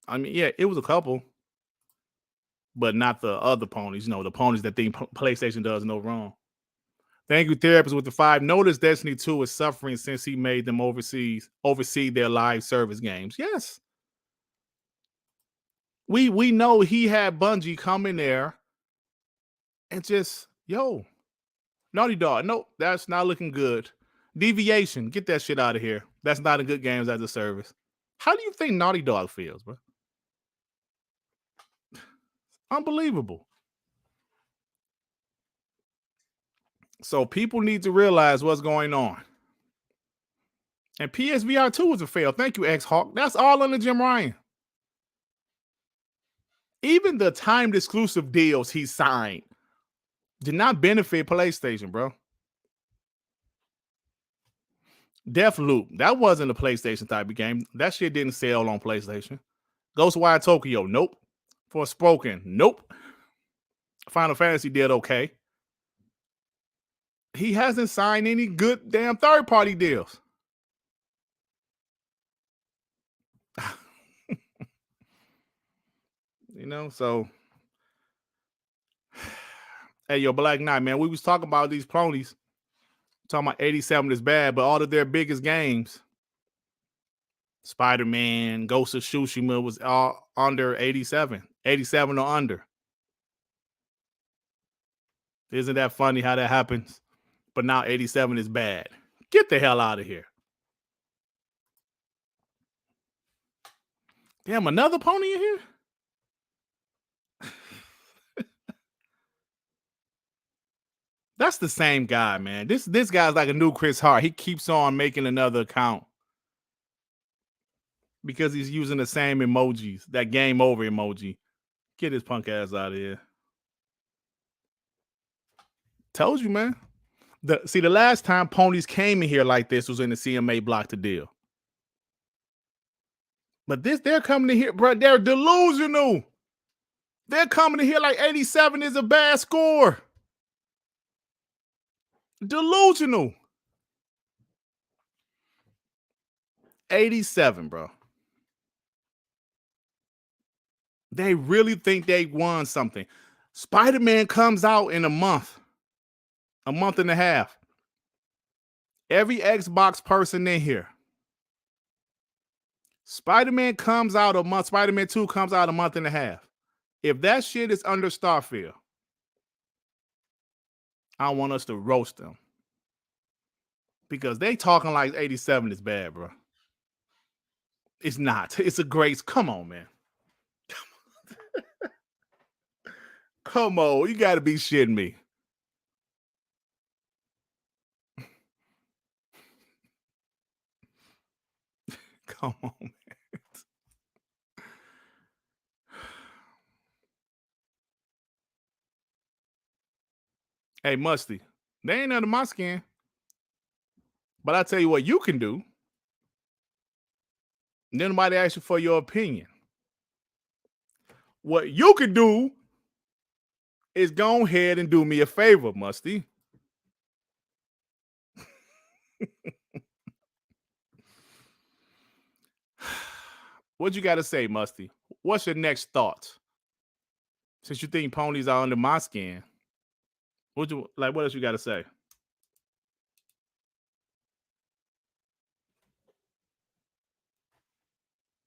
I mean, yeah, it was a couple, but not the other ponies. You know, the ponies that think PlayStation does no wrong. Thank you, Therapist with the 5. Notice Destiny 2 is suffering since he made them oversee their live service games. Yes. We know he had Bungie come in there and just, yo, Naughty Dog, nope, that's not looking good. Deviation, get that shit out of here. That's not a good games as a service. How do you think Naughty Dog feels, bro? Unbelievable. So people need to realize what's going on. And PSVR 2 was a fail. Thank you, X-Hawk. That's all under Jim Ryan. Even the timed exclusive deals he signed did not benefit PlayStation, bro. Deathloop, that wasn't a PlayStation type of game. That shit didn't sell on PlayStation. Ghostwire Tokyo, nope. Forspoken, nope. Final Fantasy did okay. He hasn't signed any good damn third-party deals. You know, so hey, yo, Black Knight, man, we was talking about these ponies. Talking about 87 is bad, but all of their biggest games, Spider-Man, Ghost of Tsushima, was all under 87. 87 or under. Isn't that funny how that happens? But now 87 is bad. Get the hell out of here. Damn, another pony in here? That's the same guy, man. This guy's like a new Chris Hart. He keeps on making another account because he's using the same emojis, that game over emoji. Get his punk ass out of here. Told you, man. The last time ponies came in here like this was in the CMA block to deal. But they're coming in here, bro. They're delusional. They're coming in here like 87 is a bad score. Delusional. 87, bro. They really think they won something. Spider-Man comes out in a month and a half. Every Xbox person in here. Spider-Man comes out a month. Spider-Man 2 comes out a month and a half. If that shit is under Starfield, I want us to roast them. Because they talking like 87 is bad, bro. It's not. It's a great. Come on, man. Come on. You got to be shitting me. Come on, man. Hey, Musty, they ain't under my skin. But I tell you what you can do. Nobody asks you for your opinion. What you can do is go ahead and do me a favor, Musty. What you got to say, Musty? What's your next thought? Since you think ponies are under my skin, what else you got to say?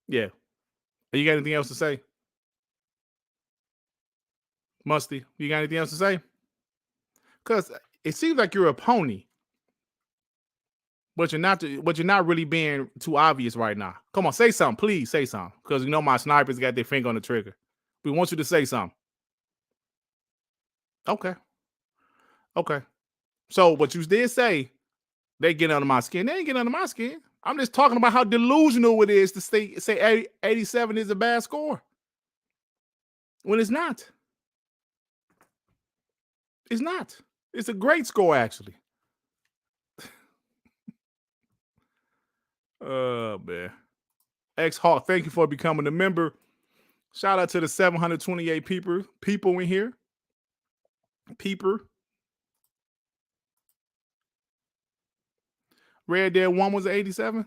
Yeah. You got anything else to say? Musty, you got anything else to say? Because it seems like you're a pony, but you're not really being too obvious right now. Come on, say something, please say something. Because you know my snipers got their finger on the trigger. We want you to say something. Okay. So, but you did say they get under my skin. They ain't get under my skin. I'm just talking about how delusional it is to say 87 is a bad score when it's not. It's not. It's a great score, actually. Oh, man. X-Hawk, thank you for becoming a member. Shout out to the 728 people in here. Red Dead 1 was 87?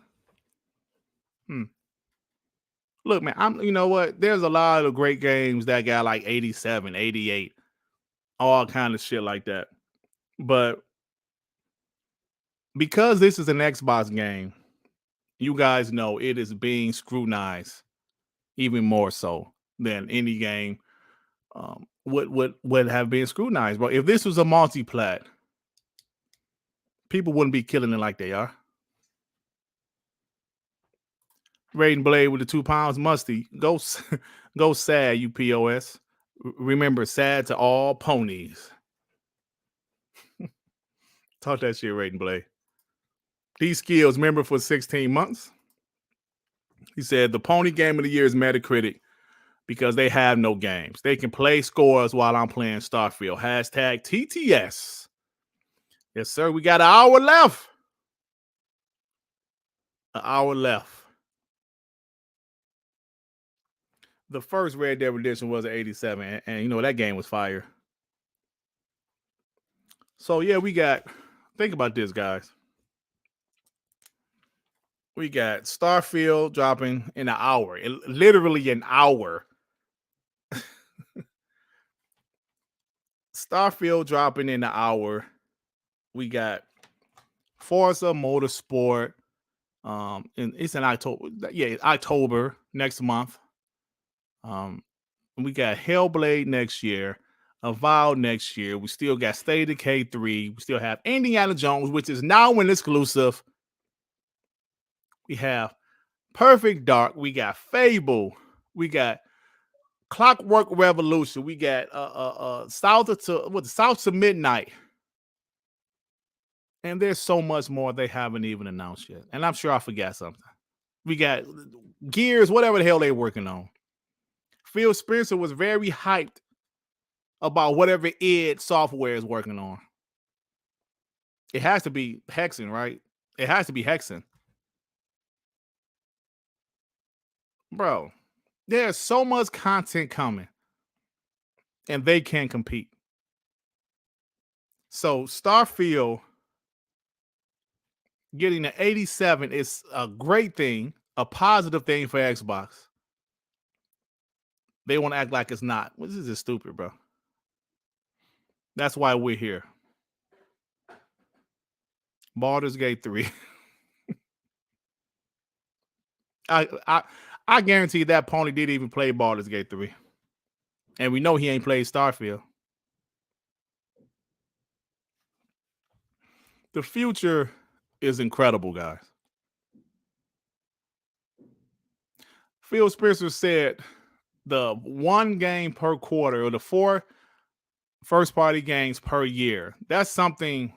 Look, man, you know what? There's a lot of great games that got like 87, 88, all kind of shit like that. But because this is an Xbox game, you guys know it is being scrutinized even more so than any game would have been scrutinized. But if this was a multi-plat, people wouldn't be killing it like they are. Raiden Blade with the 2 pounds. Musty, go sad, you POS. Remember, sad to all ponies. Talk that shit, Raiden Blade. These skills, member for 16 months. He said the pony game of the year is Metacritic because they have no games. They can play scores while I'm playing Starfield. Hashtag TTS. Yes, sir. We got an hour left. The first Red Dead Redemption was an 87, and you know that game was fire. So yeah, think about this, guys. We got Starfield dropping in an hour, literally an hour. Starfield dropping in the hour. We got Forza Motorsport. And it's in October. Yeah, October next month. We got Hellblade next year, Avowed next year. We still got State of Decay 3. We still have Indiana Jones, which is now an exclusive. We have Perfect Dark. We got Fable. We got Clockwork Revolution. We got South to Midnight. And there's so much more they haven't even announced yet. And I'm sure I forgot something. We got Gears, whatever the hell they're working on. Phil Spencer was very hyped about whatever id Software is working on. It has to be Hexen, right? It has to be Hexen. Bro, there's so much content coming. And they can compete. So Starfield getting an 87 is a great thing, a positive thing for Xbox. They want to act like it's not. This is just stupid, bro. That's why we're here. Baldur's Gate 3. I guarantee that Pony didn't even play Baldur's Gate 3. And we know he ain't played Starfield. The future is incredible, guys. Phil Spencer said the one game per quarter or the 4 first-party games per year. That's something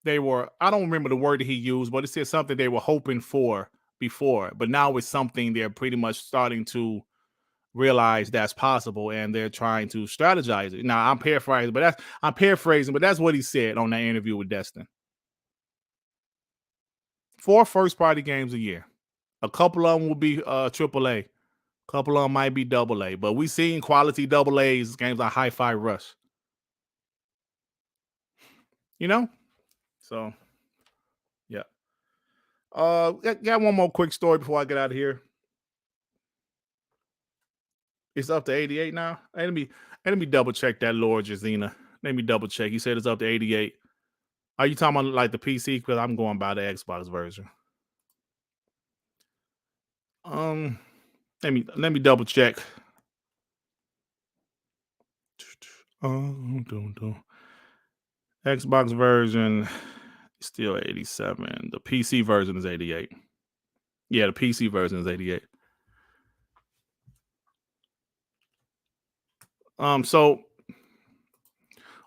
they were, I don't remember the word that he used, but it said something they were hoping for before. But now it's something they're pretty much starting to realize that's possible, and they're trying to strategize it. Now I'm paraphrasing, but that's what he said on that interview with Destin. 4 first-party games a year. A couple of them will be AAA. A couple of them might be AA. But we seen quality AA's games like Hi-Fi Rush. You know? So, yeah. Got one more quick story before I get out of here. It's up to 88 now. Hey, let me double check that, Lord Jazina. Let me double check. He said it's up to 88. Are you talking about like the PC? Because I'm going by the Xbox version. Let me double check. Xbox version is still 87. The PC version is 88. Yeah, the PC version is 88. So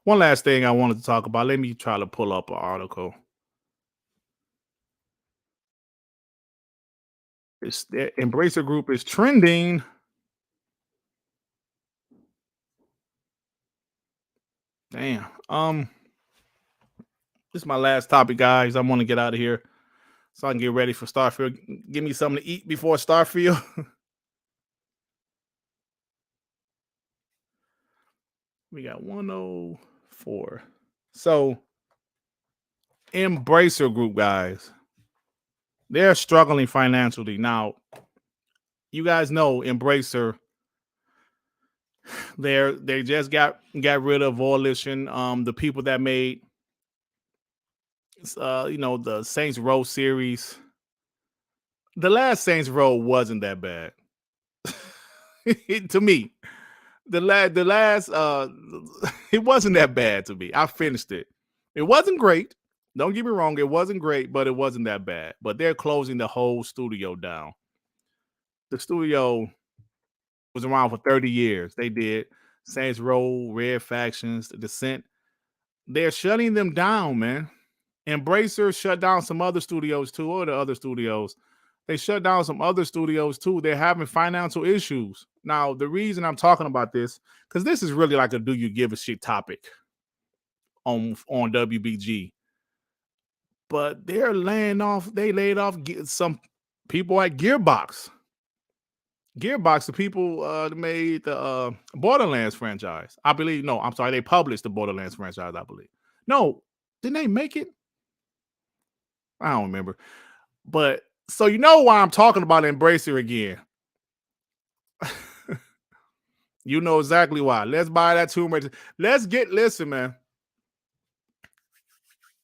one last thing I wanted to talk about. Let me try to pull up an article. It's the Embracer Group is trending. Damn. This is my last topic, guys. I want to get out of here so I can get ready for Starfield. Give me something to eat before Starfield. We got 104. So, Embracer Group, guys, they're struggling financially. Now, you guys know Embracer, they just got rid of Volition, the people that made the Saints Row series. The last Saints Row wasn't that bad. To me. The last it wasn't that bad to me. I finished it. It wasn't great. Don't get me wrong, it wasn't great, but it wasn't that bad. But they're closing the whole studio down. The studio was around for 30 years. They did Saints Row, Red Factions, The Descent. They're shutting them down, man. Embracer shut down some other studios too, or the other studios. They shut down some other studios too. They're having financial issues. Now, the reason I'm talking about this, because this is really like a do you give a shit topic on WBG. But they're laying off, they laid off some people at Gearbox. Gearbox, the people that made the Borderlands franchise. I believe, no, I'm sorry, they published the Borderlands franchise, I believe. No, didn't they make it? I don't remember. But so you know why I'm talking about Embracer again. You know exactly why. Let's buy that Tomb Raider. Listen, man.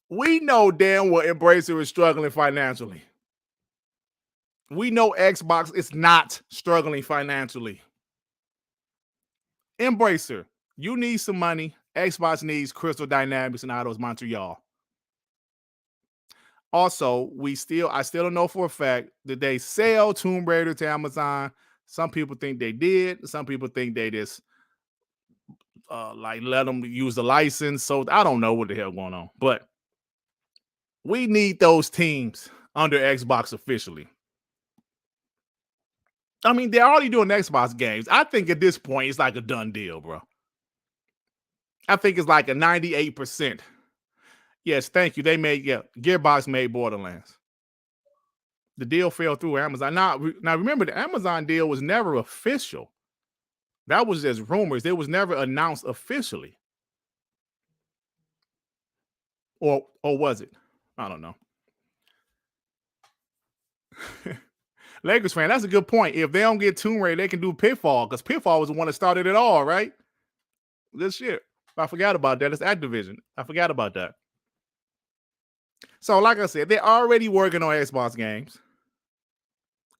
We know damn well Embracer is struggling financially. We know Xbox is not struggling financially. Embracer, you need some money. Xbox needs Crystal Dynamics and Eidos Montreal. Also, I still don't know for a fact that they sell Tomb Raider to Amazon. Some people think they did. Some people think they just like let them use the license. So I don't know what the hell going on. But we need those teams under Xbox officially. I mean, they're already doing Xbox games. I think at this point, it's like a done deal, bro. I think it's like a 98%. Yes, thank you. Gearbox made Borderlands. The deal fell through Amazon. Now remember, the Amazon deal was never official. That was just rumors. It was never announced officially. Or was it? I don't know. Lakers fan, that's a good point. If they don't get Tomb Raider, they can do Pitfall, because Pitfall was the one that started it all, right? Good shit. I forgot about that. It's Activision. I forgot about that. So, like I said, they're already working on Xbox games.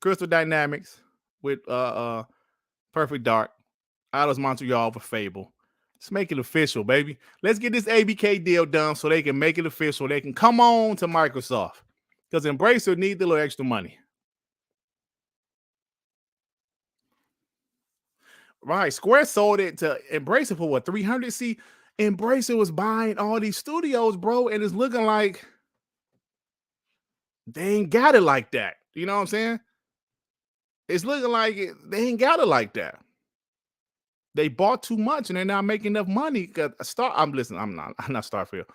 Crystal Dynamics with Perfect Dark. Eidos Montreal for Fable. Let's make it official, baby. Let's get this ABK deal done so they can make it official. They can come on to Microsoft, because Embracer need the little extra money. Right. Square sold it to Embracer for what, 300? See, Embracer was buying all these studios, bro, and it's looking like they ain't got it like that. You know what I'm saying? It's looking like they ain't got it like that. They bought too much and they're not making enough money. I'm not Starfield.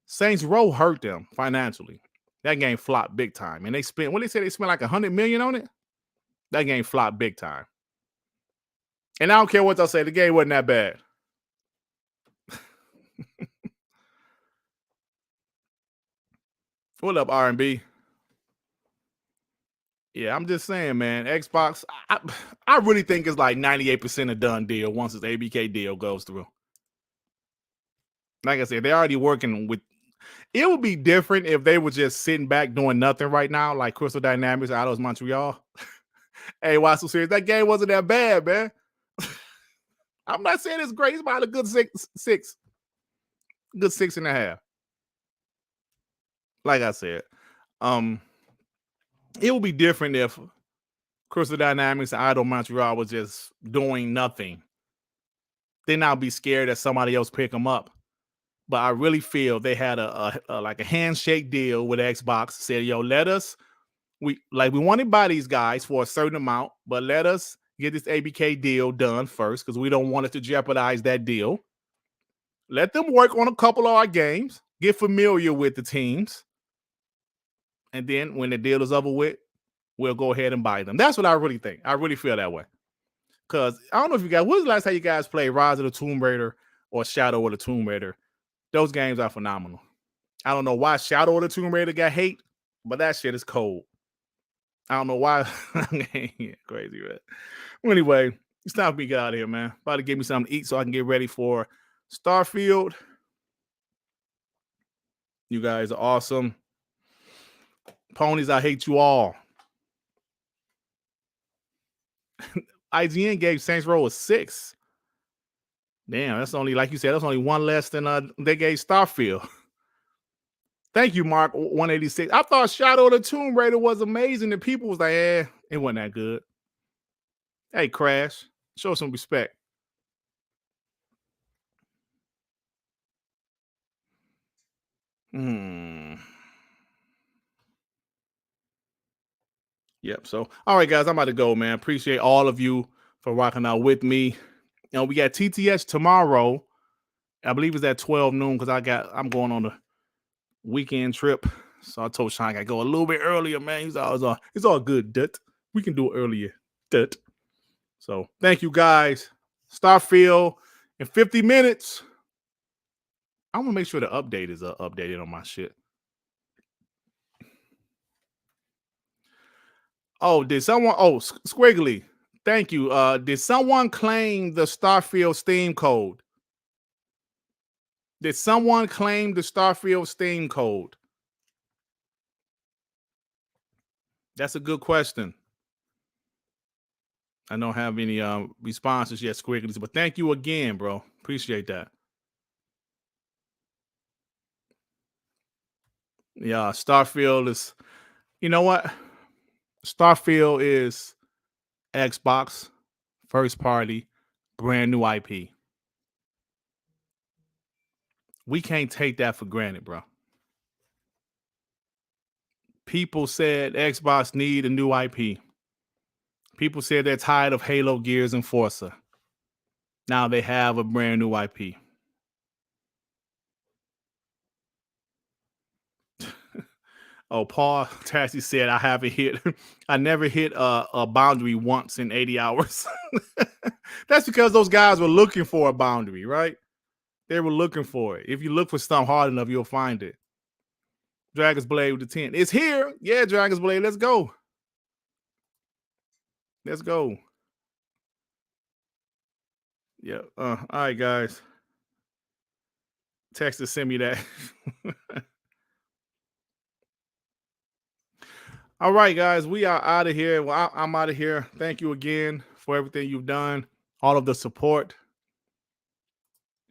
Saints Row hurt them financially. That game flopped big time. And they spent like $100 million on it. That game flopped big time. And I don't care what they'll say, the game wasn't that bad. What up, R&B? Yeah, I'm just saying, man. Xbox, I really think it's like 98% a done deal once this ABK deal goes through. Like I said, they're already working with. It would be different if they were just sitting back doing nothing right now, like Crystal Dynamics, Eidos Montreal. Hey, why so serious? That game wasn't that bad, man. I'm not saying it's great. It's about a good six. Good 6.5. Like I said, it would be different if Crystal Dynamics and Eidos Montreal was just doing nothing. Then I'll be scared that somebody else pick them up. But I really feel they had a handshake deal with Xbox. Said, yo, we want to buy these guys for a certain amount, but let us get this ABK deal done first, because we don't want it to jeopardize that deal. Let them work on a couple of our games, get familiar with the teams, and then when the deal is over with, we'll go ahead and buy them. That's what I really think. I really feel that way. Because I don't know if you guys, when was the last time you guys played Rise of the Tomb Raider or Shadow of the Tomb Raider? Those games are phenomenal. I don't know why Shadow of the Tomb Raider got hate, but that shit is cold. I don't know why. Crazy, man. Well, anyway, it's time for me to get out of here, man. About to give me something to eat so I can get ready for Starfield. You guys are awesome. Ponies, I hate you all. IGN gave Saints Row a 6. Damn, that's only, like you said, that's only one less than they gave Starfield. Thank you, Mark 186. I thought Shadow of the Tomb Raider was amazing. The people was like, it wasn't that good. Hey, Crash, show some respect. Yep. So, all right, guys, I'm about to go, man. Appreciate all of you for rocking out with me. We got TTS tomorrow. I believe it's at 12 noon because I'm going on a weekend trip. So I told Sean I gotta go a little bit earlier, man. It's all good, Dut. We can do it earlier, Dut. So thank you, guys. Starfield in 50 minutes. I'm gonna make sure the update is updated on my shit. Oh, did someone? Oh, Squiggly. Thank you. Did someone claim the Starfield Steam code? Did someone claim the Starfield Steam code? That's a good question. I don't have any responses yet, Squigglies, but thank you again, bro. Appreciate that. Yeah, Starfield is, you know what? Starfield is Xbox first party, brand new IP. We can't take that for granted, bro. People said Xbox need a new IP. People said they're tired of Halo, Gears, and Forza. Now they have a brand new IP. Oh, Paul Tassi said I never hit a boundary once in 80 hours. That's because those guys were looking for a boundary, right? They were looking for it. If you look for something hard enough, you'll find it. Dragon's Blade with the 10. It's here. Yeah, Dragon's Blade. Let's go. Let's go. Yeah. All right, guys. Text to send me that. All right, guys. We are out of here. Well, I'm out of here. Thank you again for everything you've done, all of the support.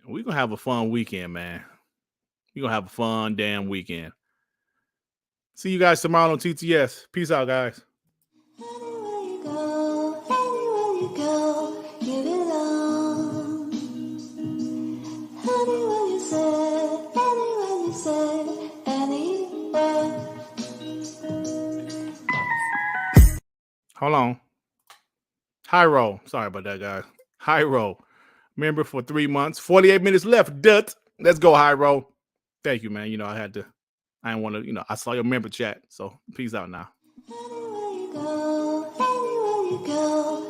We're going to have a fun weekend, man. We're going to have a fun damn weekend. See you guys tomorrow on TTS. Peace out, guys. Anywhere you go, you belong. Anywhere you say, anywhere. Hold on. Hyro. Sorry about that, guys. Hyro. Member for 3 months. 48 minutes left. Dut. Let's go, Hyro. Thank you, man. You know, I didn't want to, I saw your member chat. So peace out now. Anywhere you go,